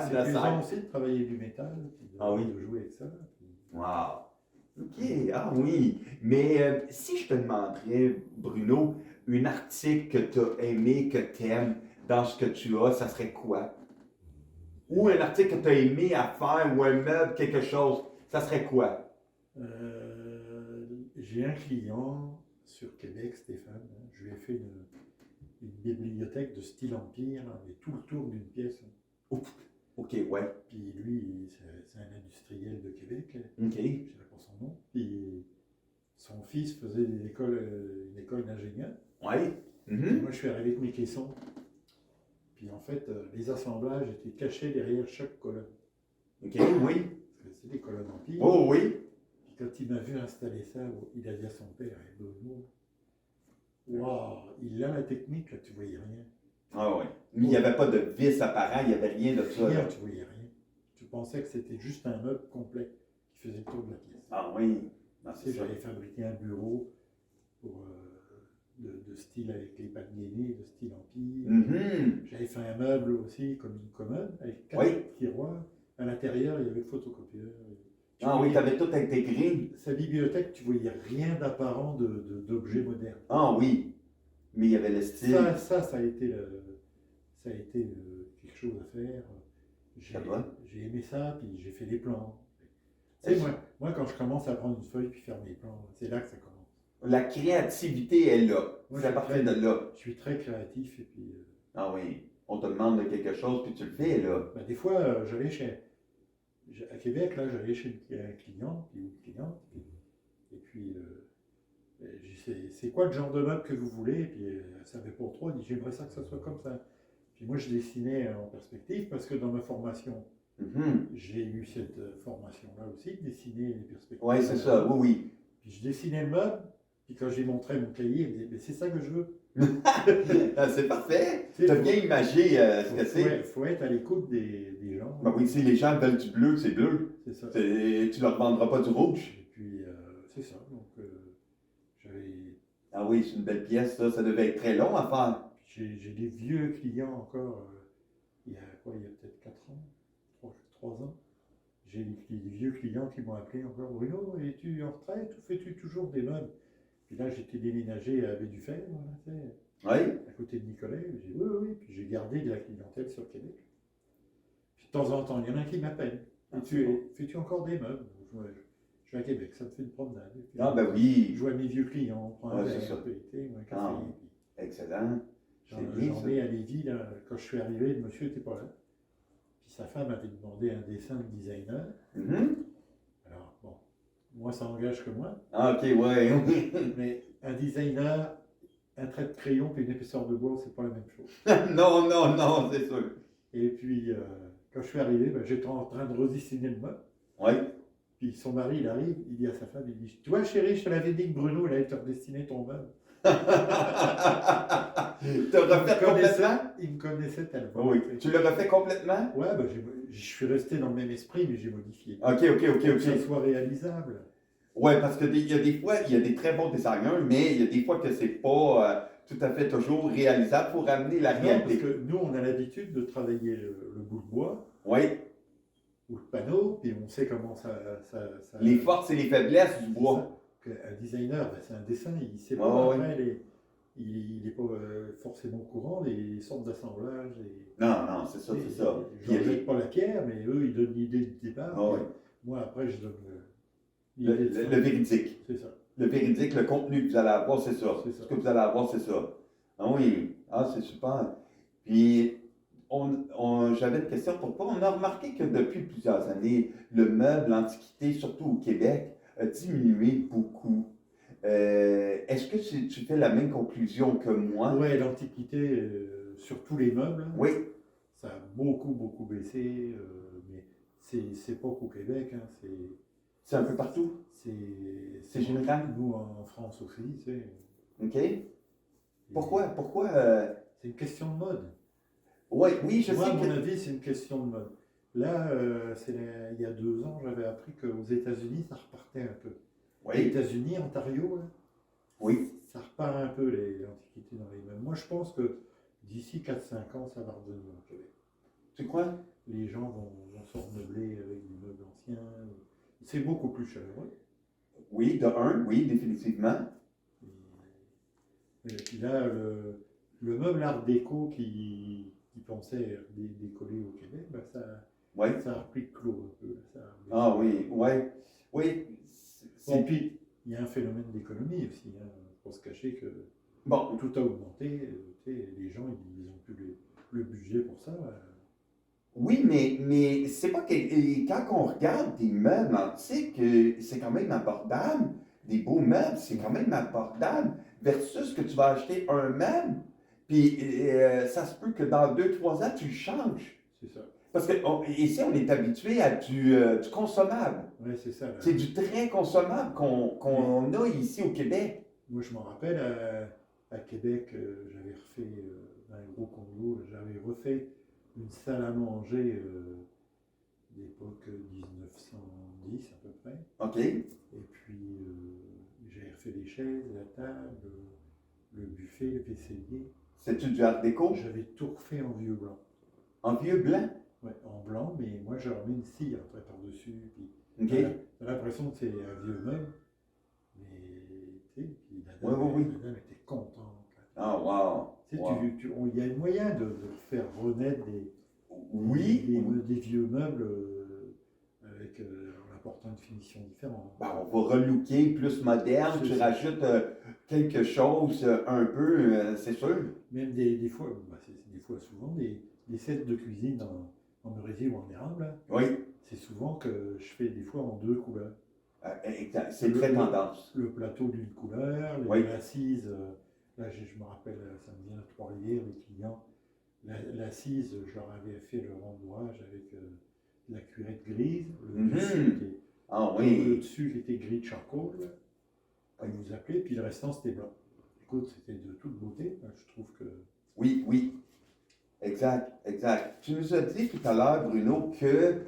C'est amusant aussi de travailler du métal, puis de jouer avec ça. Puis... Wow. OK, ah oui. Mais si je te demanderais, Bruno, un article que tu as aimé, que tu aimes dans ce que tu as, ça serait quoi? Ou un article que tu as aimé à faire, ou un meuble, quelque chose. Ça serait quoi? J'ai un client sur Québec, Stéphane. Je lui ai fait une bibliothèque de style empire, avec tout le tour d'une pièce. Ouf. OK, ouais. Puis lui, c'est un industriel de Québec. OK. Je ne sais pas son nom. Puis son fils faisait une école d'ingénieur. Ouais. Et moi, je suis arrivé avec mes caissons. Puis en fait, les assemblages étaient cachés derrière chaque colonne. OK, oui. Parce que c'est des colonnes empire. Oh, oui. Puis quand il m'a vu installer ça, il a dit à son père, waouh, il a la technique, là, tu voyais rien. Ah oui. Mais il n'y avait pas de vis apparent, il n'y avait rien de ça. Rien, Là. tu voyais rien. Tu pensais que c'était juste un meuble complet qui faisait le tour de la pièce. Ah oui. Non, Tu c'est sais, ça. j'avais fabriqué un bureau pour, de style avec les pattes gainées, de style empire. Mhm. J'avais fait un meuble aussi, comme une commode, avec 4 Oui. tiroirs. À l'intérieur, il y avait le photocopieur. Ah oui, tu avais tout intégré. Sa bibliothèque, tu voyais rien d'apparent d'objets modernes. Ah oui. Mais il y avait le style. Ça a été, quelque chose à faire. J'ai aimé ça, puis j'ai fait des plans. Tu sais, moi, quand je commence à prendre une feuille puis faire mes plans, c'est là que ça commence. La créativité est là. Moi, ça part de là. Je suis très créatif et puis. Ah oui. On te demande de quelque chose, puis tu le fais, là. Ben, des fois, j'allais à Québec, là, j'allais chez un client, puis une cliente, et puis. C'est quoi le genre de meuble que vous voulez? Et puis elle savait pas trop, elle dit j'aimerais ça que ça soit comme ça. Puis moi je dessinais en perspective parce que dans ma formation, j'ai eu cette formation-là aussi, de dessiner les perspectives. Oui, c'est ça, oui, oui. Puis je dessinais le meuble, puis quand j'ai montré mon cahier, elle me disait mais c'est ça que je veux. Ah, c'est parfait. Tu as bien imagé ce que c'est. Il faut être à l'écoute des gens. Ben oui, si les gens veulent du bleu, c'est bleu. C'est ça. Tu leur vendras pas du rouge. Et puis c'est ça. Donc j'avais. Ah oui, c'est une belle pièce, ça. Ça devait être très long à faire. J'ai des vieux clients encore, il y a peut-être 4 ans, 3 ans. J'ai des vieux clients qui m'ont appelé encore, Bruno, es-tu en retraite ou fais-tu toujours des meubles? Puis là, j'étais déménagé à Baie-du-Fer, Oui. à côté de Nicolet. J'ai dit oui. Puis j'ai gardé de la clientèle sur Québec. Puis de temps en temps, il y en a un qui m'appelle. Fais-tu encore des meubles? Je suis à Québec, ça me fait une promenade. Ah ben oui. Je vois mes vieux clients, on prend un verre, un café. Excellent. J'en ai à Lévis, là, quand je suis arrivé, le monsieur n'était pas là. Puis sa femme avait demandé un dessin de designer. Alors, bon, moi, ça engage que moi. Ah, ok, ouais. Mais un designer, un trait de crayon puis une épaisseur de bois, c'est pas la même chose. non, c'est sûr. Et puis, quand je suis arrivé, j'étais en train de redessiner le meuble. Oui. Puis son mari, il arrive, il dit à sa femme, il dit, tu vois chérie, je te l'avais dit que Bruno, il allait te redessiner ton meuble. Tu l'as refait complètement? Il me connaissait tellement. Oui. Tu l'as refait complètement? Ouais, je suis resté dans le même esprit, mais j'ai modifié. Ok. Pour que ça soit réalisable. Ouais, parce que il y a des fois, il y a des très bons designers, mais il y a des fois que c'est pas tout à fait toujours réalisable pour amener la réalité. Parce que nous, on a l'habitude de travailler le bout de bois. Oui. Ou le panneau, puis on sait comment ça les forces et les faiblesses du bois. Un designer, c'est un dessin, il sait pas après, il n'est pas forcément au courant des sortes d'assemblage. Non, c'est ça. Je ne jette pas la pierre, mais eux, ils donnent l'idée du départ. Oh, oui. Moi, après, je donne le véridique. C'est ça. Le véridique, le contenu que vous allez avoir, c'est ça. Ce que vous allez avoir, c'est ça. Ah oui, c'est super. Puis, j'avais une question pour toi. On a remarqué que depuis plusieurs années, le meuble, l'Antiquité, surtout au Québec, a diminué beaucoup. Est-ce que tu fais la même conclusion que moi? Oui, l'Antiquité, sur tous les meubles, oui. Ça a beaucoup baissé, mais c'est pas qu'au Québec. C'est un peu partout? C'est général? Nous, en France aussi, tu sais. OK. Pourquoi? C'est une question de mode. Oui, je sais. Moi, à mon avis, c'est une question de mode. Là, il y a 2 ans, j'avais appris qu'aux États-Unis, ça repartait un peu. Oui. Les États-Unis, Ontario, là, oui. Ça repart un peu l'Antiquité dans les meubles. Moi, je pense que d'ici 4-5 ans, ça va revenir au Québec. Tu crois? Les gens vont se remeubler avec des meubles anciens. C'est beaucoup plus chaleureux. Oui, oui, définitivement. Et puis là, le meuble art déco qui qui pensaient décoller au Québec, ben Oui. ça a repris de clos un peu. Ça a- Ah oui, ouais. Oui. Bon, puis, il y a un phénomène d'économie aussi. Il faut se cacher que Bon, tout a augmenté. Tu sais, les gens, ils n'ont plus le budget pour ça. oui, mais c'est pas que. Et quand on regarde des meubles antiques, c'est quand même abordable. Des beaux meubles, c'est quand même abordable. Versus que tu vas acheter un meuble, puis ça se peut que dans 2, 3 ans, tu le changes. C'est ça. Parce que ici, on est habitué à du consommable. Oui, c'est ça. Là. C'est du très consommable qu'on a ici au Québec. Moi, je m'en rappelle, à Québec, j'avais refait, dans un gros condo, j'avais refait une salle à manger d'époque 1910 à peu près. OK? Et puis, j'avais refait les chaises, la table, le buffet, le vaisselier. C'est-tu du art déco? J'avais tout refait en vieux blanc. En vieux blanc? Ouais, en blanc, mais moi, j'ai remis une scie après par-dessus. Puis, OK? t'as l'impression que c'est un vieux meuble. Mais, tu sais, puis la Oui, dame, oui, oui. la dame était contente. Ah, wow! Tu sais, Wow. il y a un moyen de faire renaître Oui, des vieux meubles avec, en apportant une finition différente. ben, on va relooker plus moderne, C'est tu ça. rajoutes quelque chose un peu, c'est sûr. Même des fois, c'est des fois souvent, des sets de cuisine en merisier ou en érable, là, Oui, c'est souvent que je fais des fois en 2 couleurs. exact. C'est très tendance. Le plateau d'une couleur, Oui. l'assise, là je me rappelle, ça me vient à Trois-Rivières, les clients, l'assise, je leur avais fait le rembourrage avec de la cuirette grise, le dessus, qui est- Ah le oui. dessus qui était gris de charcoal, là, comme vous appelez, puis le restant c'était blanc. Écoute, c'était de toute beauté, je trouve que... Oui, oui. Exact, exact. Tu nous as dit tout à l'heure, Bruno, que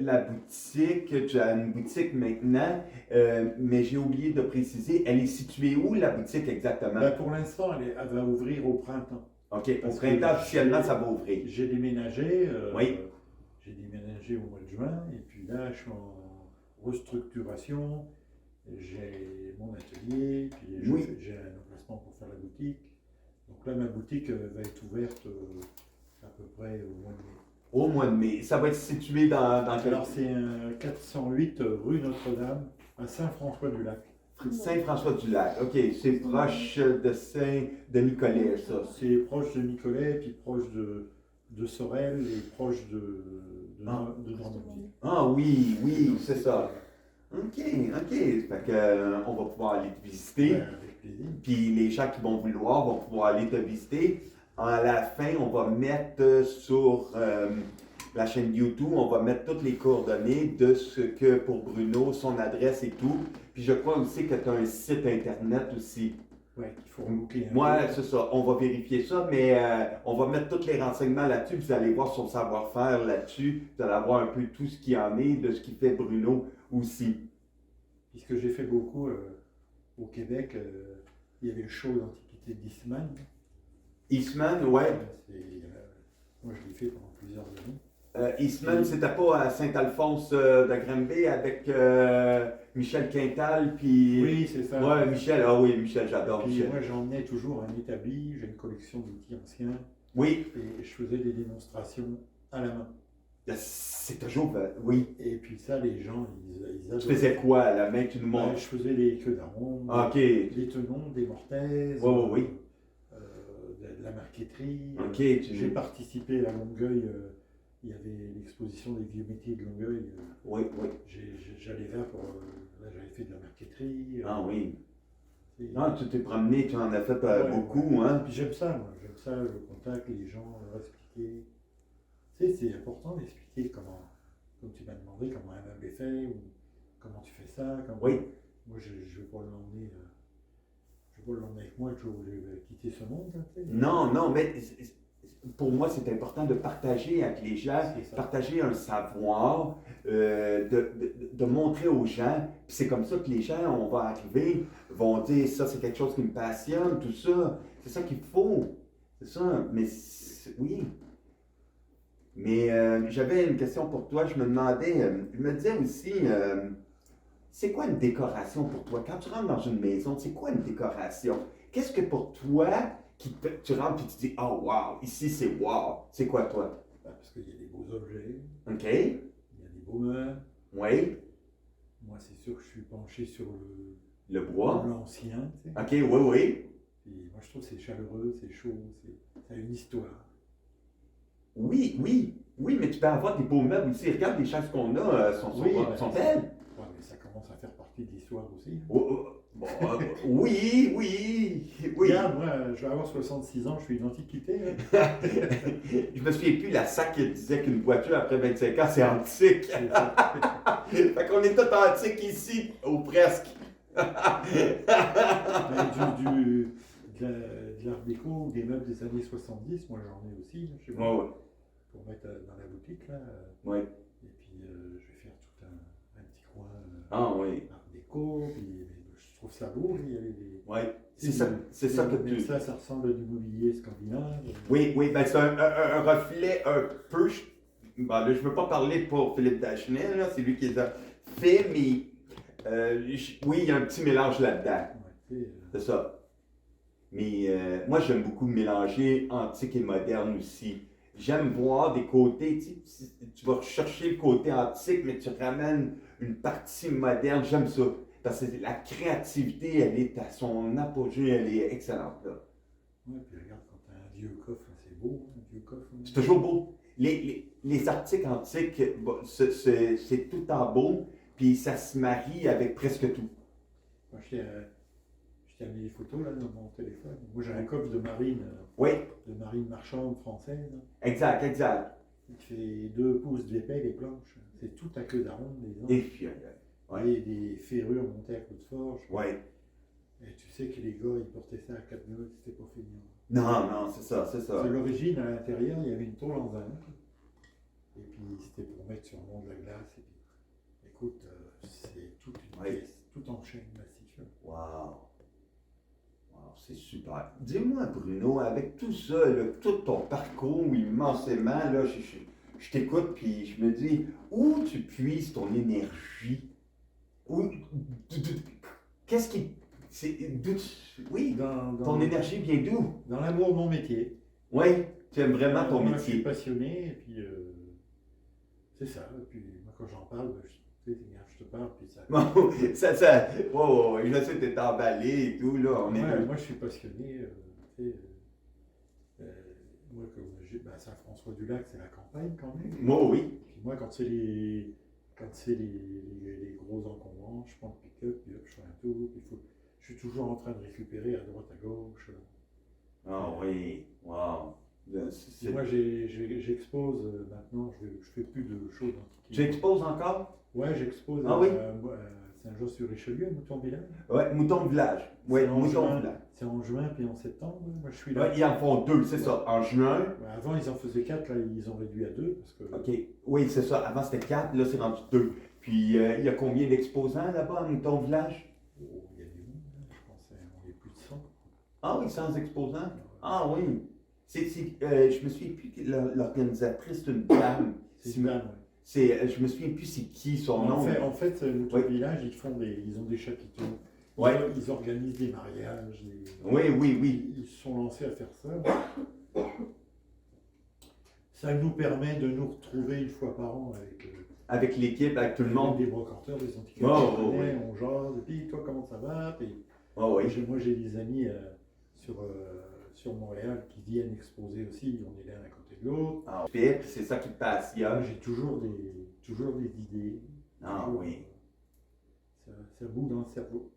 la boutique, tu as une boutique maintenant, mais j'ai oublié de préciser, elle est située où la boutique exactement? Ben, pour l'instant, elle va ouvrir au printemps. OK, au parce que printemps, officiellement, ça va ouvrir. J'ai déménagé, Oui. j'ai déménagé au mois de juin, et puis là, je suis en restructuration. J'ai mon atelier, puis Oui. j'ai un emplacement pour faire la boutique. Donc là, ma boutique va être ouverte à peu près au mois de mai. Au mois de mai. Ça va être situé dans quel... Alors, c'est un 408 rue Notre-Dame, à Saint-François-du-Lac. Saint-François-du-Lac. OK, c'est proche de Nicolet, ça. C'est proche de Nicolet, puis proche de Sorel et proche de Normandie. Ah oui, oui, c'est ça. OK, OK. Fait que, on va pouvoir aller te visiter. Ouais, avec plaisir. Puis les gens qui vont vouloir vont pouvoir aller te visiter. À la fin, on va mettre sur la chaîne YouTube, on va mettre toutes les coordonnées de ce que pour Bruno, son adresse et tout. Puis je crois aussi que tu as un site internet aussi. Ouais, il faut relooker un Moi, peu. c'est ça. On va vérifier ça, mais on va mettre tous les renseignements là-dessus. Vous allez voir son savoir-faire là-dessus. Vous allez voir un peu tout ce qu'il y en est, de ce qui fait Bruno aussi. Puisque j'ai fait beaucoup au Québec, il y avait le show d'Antiquité d'Eastman. Eastman, ouais. Moi, je l'ai fait pendant plusieurs années. Eastman, c'était pas à Saint-Alphonse de Granby avec Michel Quintal, puis... Oui, c'est ça. Ouais, Michel, ah oui, Michel, j'adore Puis Michel. moi, j'emmenais toujours un établi, j'ai une collection d'outils anciens, Oui, et je faisais des démonstrations à la main. c'est toujours... oui. Et puis ça, les gens, ils Tu adoraient. faisais quoi à la main, tu nous Ben, montres? je faisais des queues d'aronde, Ah, OK. des tenons, des mortaises, Oui. de la marqueterie. OK, J'ai participé à Longueuil, il y avait l'exposition des vieux métiers de Longueuil. Oui. J'allais là pour. Là, j'avais fait de la marqueterie. Ah oui. Et- Ah, tu t'es promené, tu en as fait Ouais, beaucoup, ouais. hein? Puis j'aime ça, moi. J'aime ça, le contact, les gens, leur expliquer. Tu sais, c'est important d'expliquer comment, comme tu m'as demandé, comment un meuble est fait, ou comment tu fais ça. Oui. Moi, je ne vais pas l'emmener. Je vais pas l'emmener avec moi le jour où je vais quitter ce monde. Là, tu sais. Non, mais pour moi, c'est important de partager avec les gens, C'est ça. partager un savoir, de montrer aux gens. Puis c'est comme ça que les gens, on va arriver, vont dire ça, c'est quelque chose qui me passionne, tout ça. C'est ça qu'il faut. C'est ça. Mais oui. Mais j'avais une question pour toi. Je me demandais, je me disais aussi, c'est quoi une décoration pour toi? Quand tu rentres dans une maison, c'est quoi une décoration? Qu'est-ce que pour toi, tu rentres et tu dis, oh wow, ici c'est wow. C'est quoi toi? Parce qu'il y a des beaux objets, OK. il y a des beaux meubles. Oui. Moi, c'est sûr que je suis penché sur Le bois. l'ancien. Tu sais. OK, oui, oui. Puis moi, je trouve que c'est chaleureux, c'est chaud, ça a une histoire. Oui, oui. Oui, mais tu peux avoir des beaux meubles aussi. Regarde les chaises qu'on a, Oui, sont belles. Ouais, mais ça commence à faire partie de l'histoire aussi. Oh, oh, bon, oui, oui, oui. Regarde, moi, je vais avoir 66 ans, je suis une antiquité. Hein. Je me souviens plus la SAC qui disait qu'une voiture après 25 ans, c'est antique. C'est ça. Fait qu'on est tous antiques ici, ou presque. De l'art déco, des meubles des années 70, moi j'en ai aussi, là, chez Ouais, moi, ouais. pour mettre dans la boutique. Là. Ouais. Et puis je vais faire tout un petit coin Ah oui. art déco, puis je trouve ça beau, il y a des... Ouais. C'est ça que tu... Ça ressemble à du mobilier scandinave. Oui, oui, ben c'est un reflet un peu... Bon, là, je ne veux pas parler pour Philippe Dachenet, là, c'est lui qui les a fait, mais oui, il y a un petit mélange là-dedans. Ouais, C'est ça. Mais moi, j'aime beaucoup mélanger antique et moderne aussi. J'aime voir des côtés, tu vas chercher le côté antique, mais tu ramènes une partie moderne. J'aime ça. Parce que la créativité, elle est à son apogée, elle est excellente. Là. ouais, puis regarde, quand tu as un vieux coffre, c'est beau, un vieux coffre. Hein. C'est toujours beau. Les articles antiques, c'est tout en beau, puis ça se marie avec presque tout. Moi, je t'ai amené des photos là, dans mon téléphone. Moi, j'ai un coffre de Oui, marchande française. Hein. exact, exact. Il fait 2 pouces d'épais, les planches. C'est tout à queue d'aronde, les ans. Et puis, ouais. Et des ferrures montées à coups de forge. Ouais. Et tu sais que les gars, ils portaient ça à 4 minutes, c'était pas fini. Non, non, c'est ça, c'est ça. C'est l'origine, à l'intérieur, il y avait une tôle en zinc. Et puis, c'était pour mettre sur le mont de la glace. Et puis, écoute, c'est toute une pièce, tout en chaîne massif. Wow. Wow, c'est super. Dis-moi, Bruno, avec tout ça, là, tout ton parcours immensément, là, je t'écoute, puis je me dis, où tu puises ton énergie? Qu'est-ce qui... oui, ton énergie vient d'où? Dans l'amour de mon métier. Oui, tu aimes vraiment ton Moi, je suis métier. passionné, et puis c'est ça. Et puis moi, quand j'en parle, je te parle, puis ça. Bon, ouais, je sais que t'es emballé et tout, là, on est... Ouais, moi, je suis passionné. Moi, comme Saint-François-du-Lac, c'est la campagne quand même. Moi, oui. Puis moi, quand c'est les gros encombrants, je prends le pick-up, puis hop, je fais un tour. Je suis toujours en train de récupérer à droite, à gauche. Ah oui, wow. Moi, j'expose maintenant, je fais plus de choses antiques. Tu exposes encore? Ouais, j'expose Ah oui? à Saint-Jean-sur-Richelieu, à Mouton-Village. Ouais, Mouton Village. Oui, Mouton Village. C'est en juin puis en septembre. Moi, je suis là. Ouais, ils en font 2, c'est ça. En juin. Ouais, avant, ils en faisaient 4, là, ils ont réduit à 2. Parce que... OK. Oui, c'est ça. Avant, c'était 4, là, c'est rendu 2. Puis, il y a combien d'exposants là-bas à Mouton Village? Oh, il y a du monde, hein. Je pense qu'on est plus de 100. Ah oui, 100 exposants? Ah oui. Je me souviens plus que l'organisatrice, c'est une dame. C'est une dame, Je me souviens plus c'est qui son nom. En fait, Mouton Village, ils ont des chapiteaux. Ouais. Ils organisent des mariages. Oui, oui, oui. Ils se sont lancés à faire ça. Ça nous permet de nous retrouver une fois par an avec l'équipe, avec tout le monde. Des brocanteurs, des antiquaires. On jase, et puis toi, comment ça va? Puis, moi, j'ai des amis sur Montréal qui viennent exposer aussi. On est l'un à côté de l'autre. Ah, c'est ça qui te passionne. J'ai toujours des idées. Ah toujours, oui. Ça bout dans le cerveau.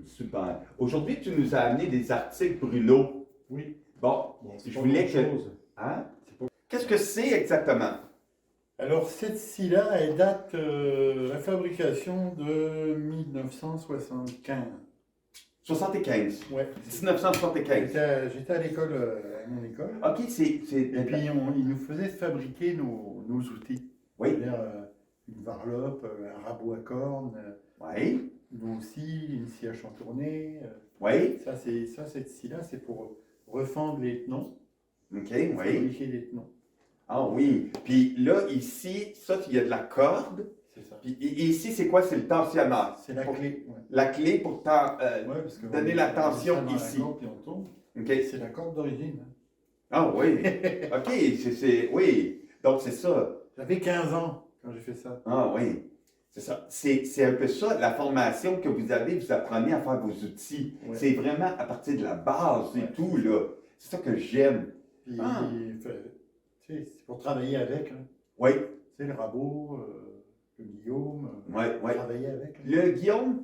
Super. Aujourd'hui, tu nous as amené des articles, Bruno. Oui. Bon je voulais que... Hein? Qu'est-ce que c'est exactement? Alors, cette scie-là, elle date de la fabrication de 1975. 75. Ouais. 1975. J'étais à l'école, à mon école. OK, Et puis, ils nous faisaient fabriquer nos outils. Oui. C'est-à-dire une varlope, un rabot à cornes. Oui. Nous aussi, une scie à chantourner. Oui. Cette scie-là, c'est pour refendre les tenons. OK, oui. oui. Les tenons. Ah oui. Puis là, ici, ça, il y a de la corde. C'est ça. Puis ici, c'est quoi? C'est le tensionneur. C'est la clé. Ouais. La clé pour donner la tension ici. Puis on tombe. OK. C'est la corde d'origine. Hein. Ah oui. OK, oui. Donc, c'est ça. J'avais 15 ans quand j'ai fait ça. Ah oui. C'est ça. C'est un peu ça, la formation que vous avez, vous apprenez à faire vos outils. Ouais. C'est vraiment à partir de la base et Ouais. tout, là. C'est ça que j'aime. Puis, Ah. tu sais, c'est pour travailler avec. Hein. Oui, Tu sais, le rabot, le Guillaume, oui. travailler avec. Hein. Le Guillaume,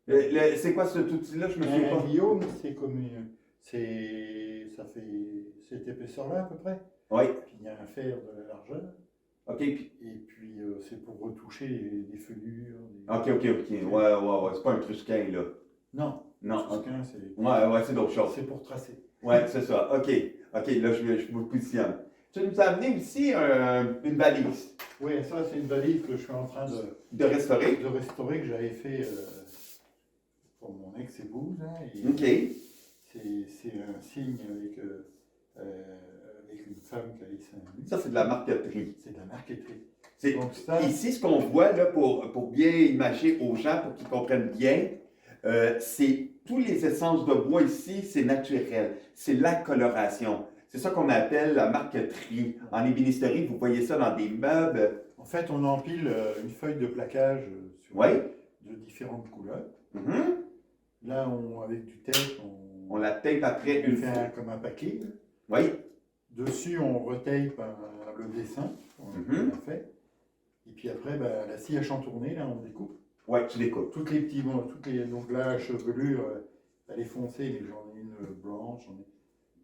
c'est quoi cet outil-là? Je me souviens Un pas. Guillaume, c'est comme ça fait cette épaisseur-là à peu près. Oui. Puis il y a un fer de la largeur. OK. Puis- Et puis c'est pour retoucher des feuillures. OK. Ouais. C'est pas un trusquin, là. Non. Non. Tout ce qu'un, c'est Ouais, c'est d'autres choses. c'est pour tracer. Ouais, c'est ça. OK, là, je me positionne. Tu nous as amené aussi une valise Oui, ça c'est une valise que je suis en train de restaurer. de restaurer, que j'avais fait pour mon ex-épouse. Hein, et OK. c'est un signe avec une femme qui a laissé un nu. Ça, c'est de la marqueterie. C'est de la marqueterie. C'est- Donc ça, Ici, ce qu'on voit là, pour bien imaginer aux gens, pour qu'ils comprennent bien, c'est tous les essences de bois ici, c'est naturel. C'est la coloration. C'est ça qu'on appelle la marqueterie. En ébénisterie, vous voyez ça dans des meubles. en fait, on empile une feuille de plaquage sur Oui. de différentes couleurs. Mhm. Là, avec du tape, On la tape après on une fait fois. comme un paquet. Oui. Dessus, on retape le dessin qu'on a fait. Et puis après, la scie à chantourner, là, on découpe. Oui, tu l'écoutes. Toutes les petits, donc là, la chevelure, elle est foncée, mais j'en ai une blanche.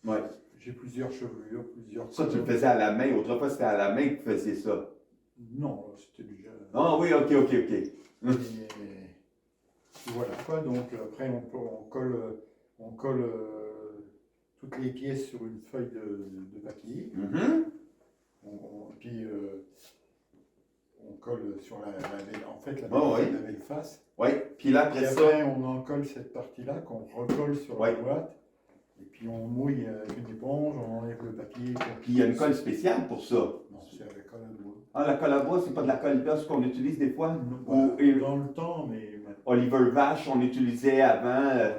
Ouais. J'ai plusieurs chevelures, plusieurs. Ça, tu le couleurs. faisais à la main. Autrefois, c'était à la main que tu faisais ça. Non, c'était déjà. Ah oui, OK. Et voilà quoi. Donc après, on colle toutes les pièces sur une feuille de papier. Mhm. Puis on colle sur en fait la Oh, oui. belle face. Oui. Puis là, Puis après ça, après, on en colle cette partie-là qu'on recolle sur Ouais. la boîte. Et puis on mouille avec une éponge, on enlève le papier. puis il y a une colle spéciale pour ça. Non, c'est avec colle à doigt. Ah, la colle à bois, c'est pas de la colle d'os qu'on utilise des fois? Voilà, et- dans le temps, mais Oliver Vache, on utilisait avant,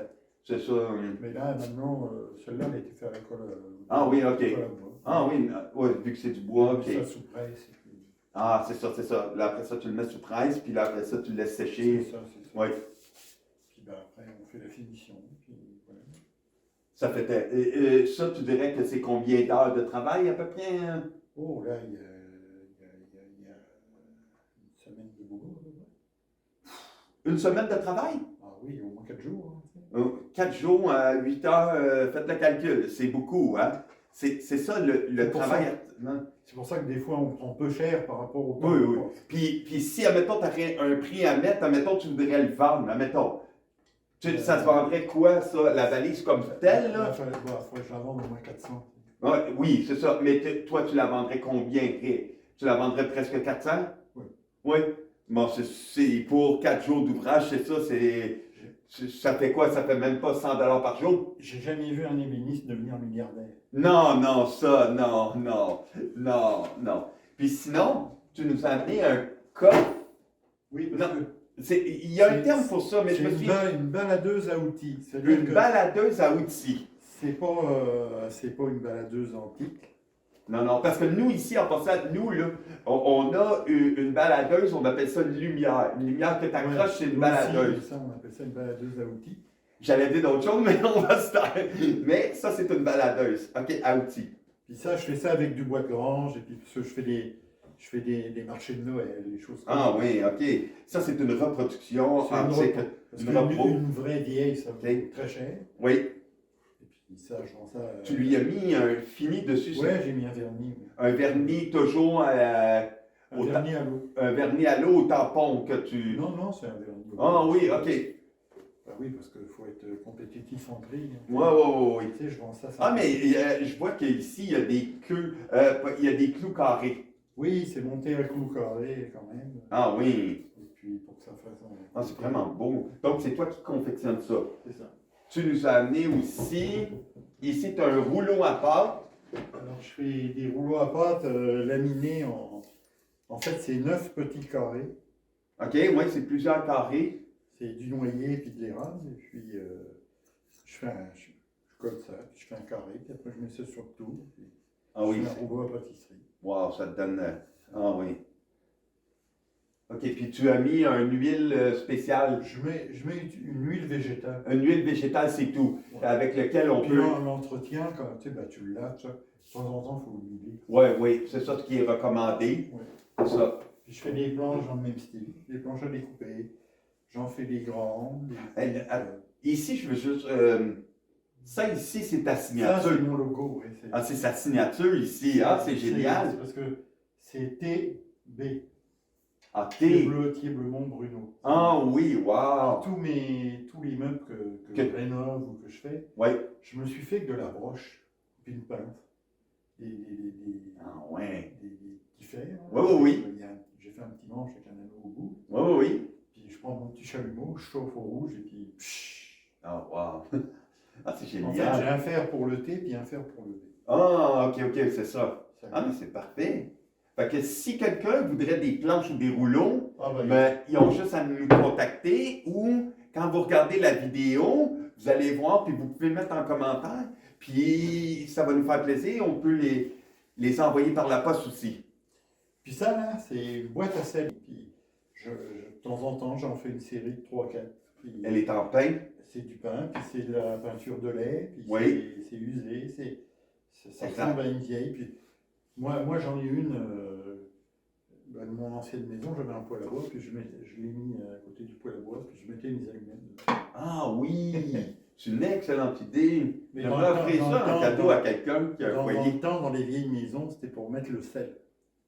c'est ça. mais là maintenant, celle-là, elle a été faite avec colle Ah oui, ok. colle à bois. Ah oui, ouais, vu que c'est du bois, ok. Ça sous presse. et puis- Ah, c'est ça. Là, après ça, tu le mets sous presse, puis là, après ça, tu le laisses sécher. C'est ça. Oui. Puis après, on fait la finition. Puis voilà. Ça fait. Ça, tu dirais que c'est combien d'heures de travail à peu près? Hein? Oh, là, il y a une semaine de boulot. à peu près. Une semaine de travail? Ah oui, au moins 4 jours. Hein, tu sais. 4 jours à 8 heures, faites le calcul. C'est beaucoup, hein? C'est ça le C'est pour travail. ça. Hein? C'est pour ça que des fois, on prend peu cher par rapport au temps. Oui, qu'on oui. passe. Puis si, admettons, tu aurais un prix à mettre, admettons, tu voudrais le vendre, admettons. Ça se vendrait quoi, ça, la valise comme telle, là? Il faudrait que je la vende au moins 400. Ouais, oui, c'est ça. Mais toi, tu la vendrais combien? Tu la vendrais presque 400? Oui. Oui. Bon, c'est pour 4 jours d'ouvrage, c'est ça, ça fait quoi? Ça fait même pas 100 $ par jour? J'ai jamais vu un ébéniste devenir milliardaire. Non, ça, non. Puis sinon, tu nous as amené un coffre. Oui, Non, il y a un c'est- terme pour ça, mais je c'est me suis... une baladeuse à outils. C'est-à-dire Une que baladeuse à outils. c'est pas une baladeuse antique. Non, parce que nous, ici, en passant, nous, là, on a une baladeuse, on appelle ça une lumière. Une lumière que tu accroches, c'est une Nous baladeuse. aussi, ça, on appelle ça une baladeuse à outils. J'allais dire d'autres choses, mais on va se taire. Mais ça, c'est une baladeuse, OK, à outils. Puis ça, je fais ça avec du bois de grange, et puis parce que je fais des marchés de Noël, des choses comme Ah ça. oui, OK. Ça, c'est une reproduction. C'est Ah, une c'est repro- Parce une qu'une repro. une vraie vieille, ça Ok. coûte très cher. Oui, Et puis ça, je vends ça. tu lui as mis un fini dessus. Ouais, j'ai mis un vernis. Oui. Un vernis toujours, Un Au vernis à l'eau. un vernis à l'eau au tampon que tu... Non, c'est un vernis. Ah oui, OK. Bah oui, parce qu'il faut être compétitif en prix. Hein. Oui. Tu sais, je vends ça. Ah, mais je vois qu'ici, il y a des queues, il y a des clous carrés. Oui, c'est monté à clou carré quand même. Ah oui. Et puis pour que ça fasse. Ah, c'est vraiment beau. Donc, c'est toi qui confectionne ça. C'est ça. Tu nous as amené aussi, ici, tu as un rouleau à pâte. Alors, je fais des rouleaux à pâte laminés en. En fait, c'est 9 petits carrés. OK, oui, c'est plusieurs carrés. C'est du noyer et puis de l'érable. Et puis, je colle ça, puis je fais un carré, puis après je mets ça sur le tour, puis Ah je oui, fais un robot à pâtisserie. wow, ça te donne. Ah oui. OK, puis tu as mis une huile spéciale. Je mets une huile végétale. Une huile végétale, c'est tout. Ouais. Avec lequel on Puis peut. l'entretien, quand tu sais, bah, tu le laves, ça. De temps en temps, il faut l'huiler. Oui, oui, c'est ça ce qui est recommandé. Ouais. C'est ça. Puis je fais des planches dans le même style, des planches à découper. J'en fais des grandes, des petites. Ici, je veux juste. Ça ici, c'est ta Ça, signature. c'est mon logo, oui. Ah, c'est sa signature ici. Ah, c'est génial. C'est parce que c'est TB. Ah, Thiers bleu, Thiers Bleu Mont Bruno. Ah oui, wow. Tous les meubles que je rénove ou que je fais, Oui. je me suis fait que de la broche, puis une pince, Ah ouais. des petits fers. Oui, oui, oui. J'ai fait un petit manche avec un anneau au bout. Oui, oui, oui. Puis je prends mon petit chalumeau, je chauffe au rouge et puis. Ah, wow. Ah, c'est génial. En fait, j'ai un fer pour le thé puis un fer pour le B. Ah, ok, ok, c'est ça. Ah, mais c'est parfait. Fait que si quelqu'un voudrait des planches ou des rouleaux, ben, ils ont juste à nous contacter ou quand vous regardez la vidéo, vous allez voir puis vous pouvez le mettre en commentaire. Puis ça va nous faire plaisir. On peut les envoyer par la poste aussi. Puis ça, là, c'est une boîte à sel. Puis de temps en temps, j'en fais une série de 3-4. Elle est en pain. C'est du pain, puis c'est de la peinture de lait, puis oui. c'est usé, ça ressemble à une vieille. Puis moi j'en ai une de mon ancienne maison, j'avais un poêle à bois, puis je l'ai mis à côté du poêle à bois, puis je mettais mes allumettes dessus. Ah oui, c'est une excellente idée. Mais j'aimerais offrir ça en cadeau à quelqu'un qui a un foyer. Dans le temps, dans les vieilles maisons, c'était pour mettre le sel.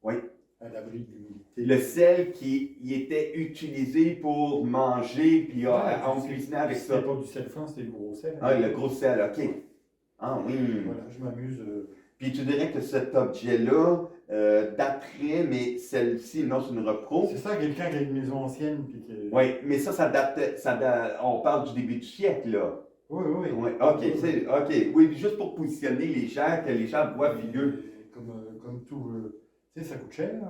Oui. À l'abri de l'humidité. Le sel qui était utilisé pour manger, puis on cuisinait avec ça. C'était pas du sel fin, c'était du gros sel. Ah, le gros sel, ok. Ah oui. Voilà, je m'amuse. Puis tu dirais que cet objet-là daterait, mais celle-ci, non, c'est une repro. C'est ça, quelqu'un qui a une maison ancienne. Puis oui, mais ça date, on parle du début du siècle, là. Oui, oui. Oui, ok. Oui, puis juste pour positionner les gens, que les gens voient vieux. Comme tout. Tu sais, ça coûte cher.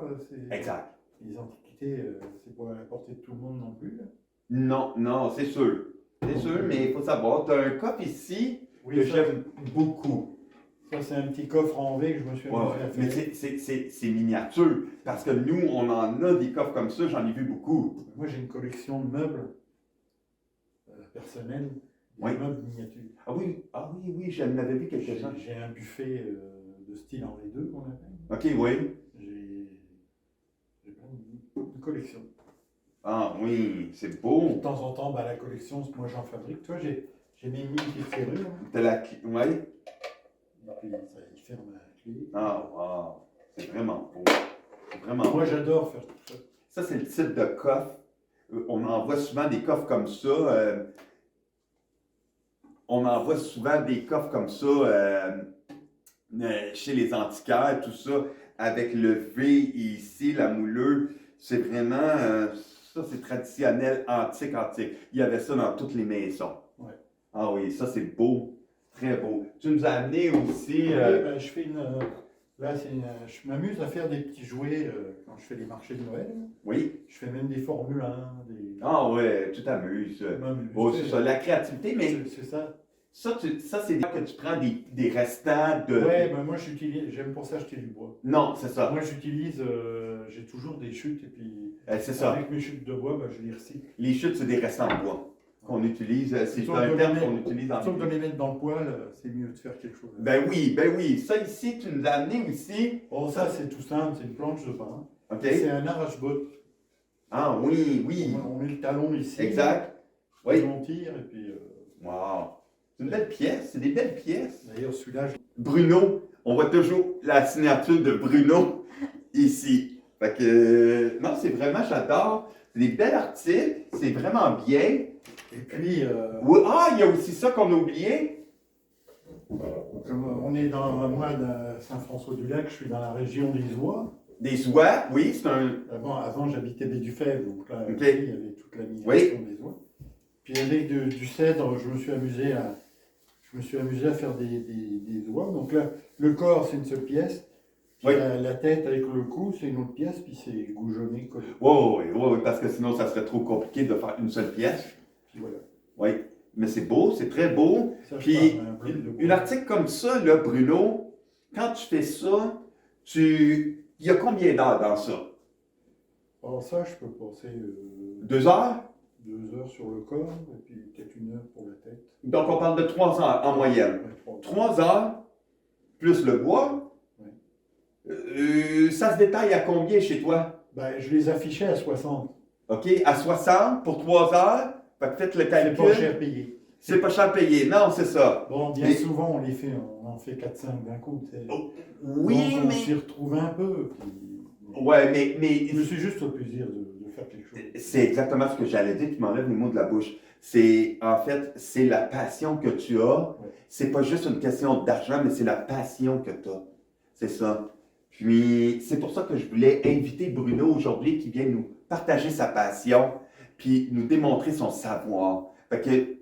Exact. Les antiquités, c'est pas à la portée de tout le monde non plus. Là. Non, c'est sûr. C'est sûr, mais il faut savoir, tu as un coffre ici que j'aime beaucoup. Ça, c'est un petit coffre en V que je me suis amusé à faire. Mais c'est miniature, parce que nous, on en a des coffres comme ça, j'en ai vu beaucoup. Moi, j'ai une collection de meubles personnels, des meubles miniatures. Ah oui, j'en avais vu quelques-uns. J'ai un buffet de style en V2 qu'on appelle. Ok, oui. J'ai plein de collections. Ah oui, c'est beau. De temps en temps, la collection, moi j'en fabrique. Toi, j'ai mis une petite serrure. De la clé, oui. Et puis ça, il ferme la clé. Ah, wow. C'est vraiment beau. Moi, j'adore faire tout ça. Ça, c'est le type de coffre. On envoie souvent des coffres comme ça. On envoie souvent des coffres comme ça chez les antiquaires, tout ça, avec le V ici, la moulure. C'est vraiment, ça c'est traditionnel, antique. Il y avait ça dans toutes les maisons. Ouais. Ah oui, ça c'est beau, très beau. Tu nous as amené aussi... Oui, je fais je m'amuse à faire des petits jouets quand je fais les marchés de Noël. Oui. Je fais même des Formule 1. Ah ouais, tu t'amuses. C'est ça, la créativité, mais... C'est ça. Ça, c'est que tu prends des restants de... Ouais, moi j'aime pour ça acheter du bois. Non, c'est ça. Moi j'utilise, j'ai toujours des chutes et puis c'est ça. Avec mes chutes de bois, je les recycle. Les chutes, c'est des restants de bois qu'on utilise, c'est un terme qu'on utilise en... Plutôt que de les mettre dans le poêle, c'est mieux de faire quelque chose. Ben oui. Ça ici, tu nous as amené aussi... Oh, ça c'est tout simple, c'est une planche de pain. OK. C'est un arrache-botte. Ah oui. On met le talon ici. Exact. Oui. On tire et puis... Wow. C'est une belle pièce, c'est des belles pièces. D'ailleurs, celui-là... Bruno, on voit toujours la signature de Bruno ici. Fait que, non, c'est vraiment, j'adore. C'est des belles articles, c'est vraiment bien. Et puis... Oui, il y a aussi ça qu'on a oublié. On est dans moi de Saint-François-du-Lac, je suis dans la région des Oies. Des oies, oui, c'est un... Avant j'habitais Baie-du-Fèvre, donc là, il y avait toute la migration des oies. Puis avec du cèdre, je me suis amusé à faire des oies. Donc là, le corps, c'est une seule pièce. Puis la tête avec le cou, c'est une autre pièce, puis c'est goujonné, collé. Oui, parce que sinon, ça serait trop compliqué de faire une seule pièce. Puis voilà. Oui. mais c'est beau, c'est très beau. Ça, je Puis, parle d'un brûle de bois. une article comme ça, là, Bruno, quand tu fais ça, il y a combien d'heures dans ça? Alors ça, je peux passer 2 heures? 2 heures sur le corps et puis peut-être 1 heure pour la tête. Donc, on parle de 3 heures en moyenne. Ouais, 3 heures, plus le bois. Ça se détaille à combien chez toi? Ben, je les affichais à 60. OK, à 60 pour 3 heures. Fait que faites le C'est calcul. pas cher payé. C'est pas cher payé. Non, c'est ça. Bon, bien Mais- souvent, on en fait 4-5 d'un coup. Tu sais. Oui, Donc, on mais. s'y retrouve un peu. Ouais, mais Je me suis juste au plaisir de faire quelque chose. c'est exactement ce que j'allais dire. Tu m'enlèves les mots de la bouche. C'est, en fait, c'est la passion que tu as. Ouais. C'est pas juste une question d'argent, mais c'est la passion que tu as. C'est ça. Puis, c'est pour ça que je voulais inviter Bruno aujourd'hui qui vient nous partager sa passion, puis nous démontrer son savoir. Fait que,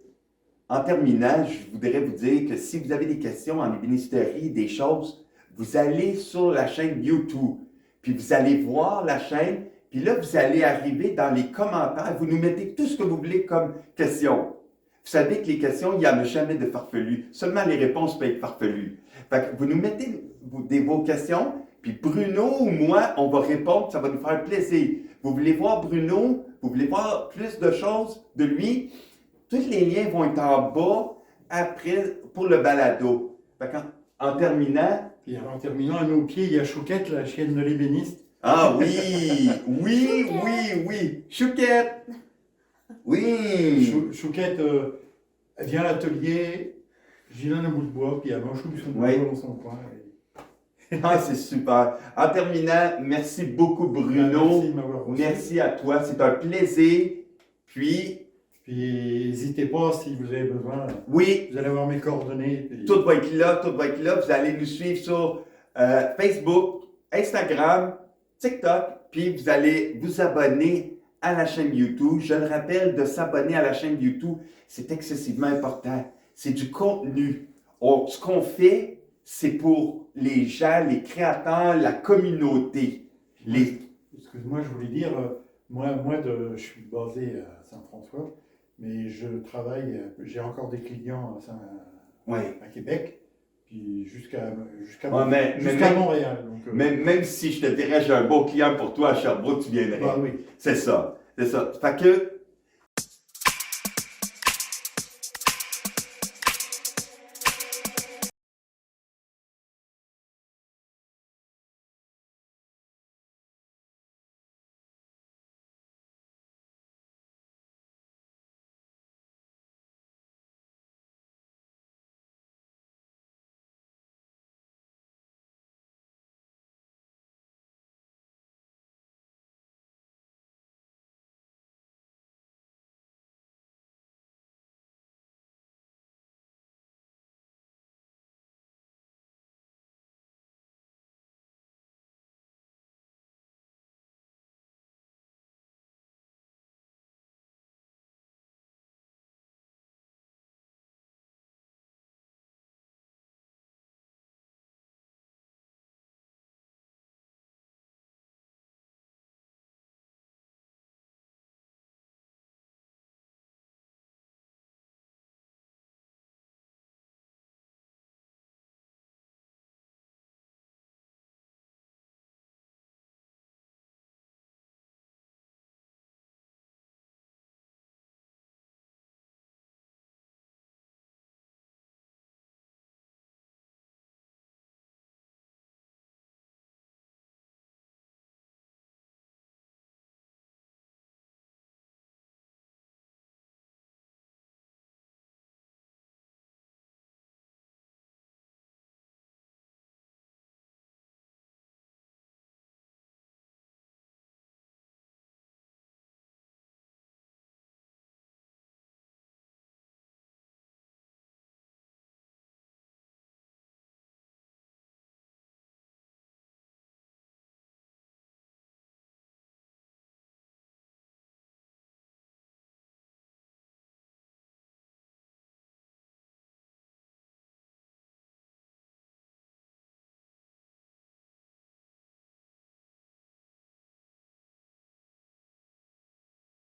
en terminant, je voudrais vous dire que si vous avez des questions en ébénisterie, des choses, vous allez sur la chaîne YouTube, puis vous allez voir la chaîne, puis là, vous allez arriver dans les commentaires, vous nous mettez tout ce que vous voulez comme question. Vous savez que les questions, il n'y en a jamais de farfelues. Seulement les réponses peuvent être farfelues. Fait que vous nous mettez vos questions, puis Bruno ou moi, on va répondre, ça va nous faire plaisir. Vous voulez voir Bruno, vous voulez voir plus de choses de lui, tous les liens vont être en bas après pour le balado. Fait en terminant, Puis en terminant, à nos pieds, il y a Chouquette, la chienne de l'ébéniste. ah oui, oui, oui, oui, Chouquette, oui, Chouquette, elle vient à l'atelier, j'y donne un bout de bois, puis elle mange son bout Oui. de bois dans son coin. ah c'est super. En terminant, merci beaucoup Bruno, Merci de m'avoir reçu. merci à toi, c'est un plaisir. Puis, Puis n'hésitez pas si vous avez besoin. oui, Vous allez avoir mes coordonnées. Puis... tout va être là, tout va être là. Vous allez nous suivre sur Facebook, Instagram, TikTok, puis vous allez vous abonner à la chaîne YouTube. Je le rappelle, de s'abonner à la chaîne YouTube, c'est excessivement important. C'est du contenu. Ce qu'on fait, c'est pour les gens, les créateurs, la communauté. Excuse-moi, je voulais dire, je suis basé à Saint-François, mais je travaille, j'ai encore des clients Ouais. à Québec, puis jusqu'à Ouais, mais- Montréal. Donc, Même si je te dirais, j'ai un beau client pour toi à Sherbrooke, tu viendrais. bah oui. C'est ça. C'est ça. Fait que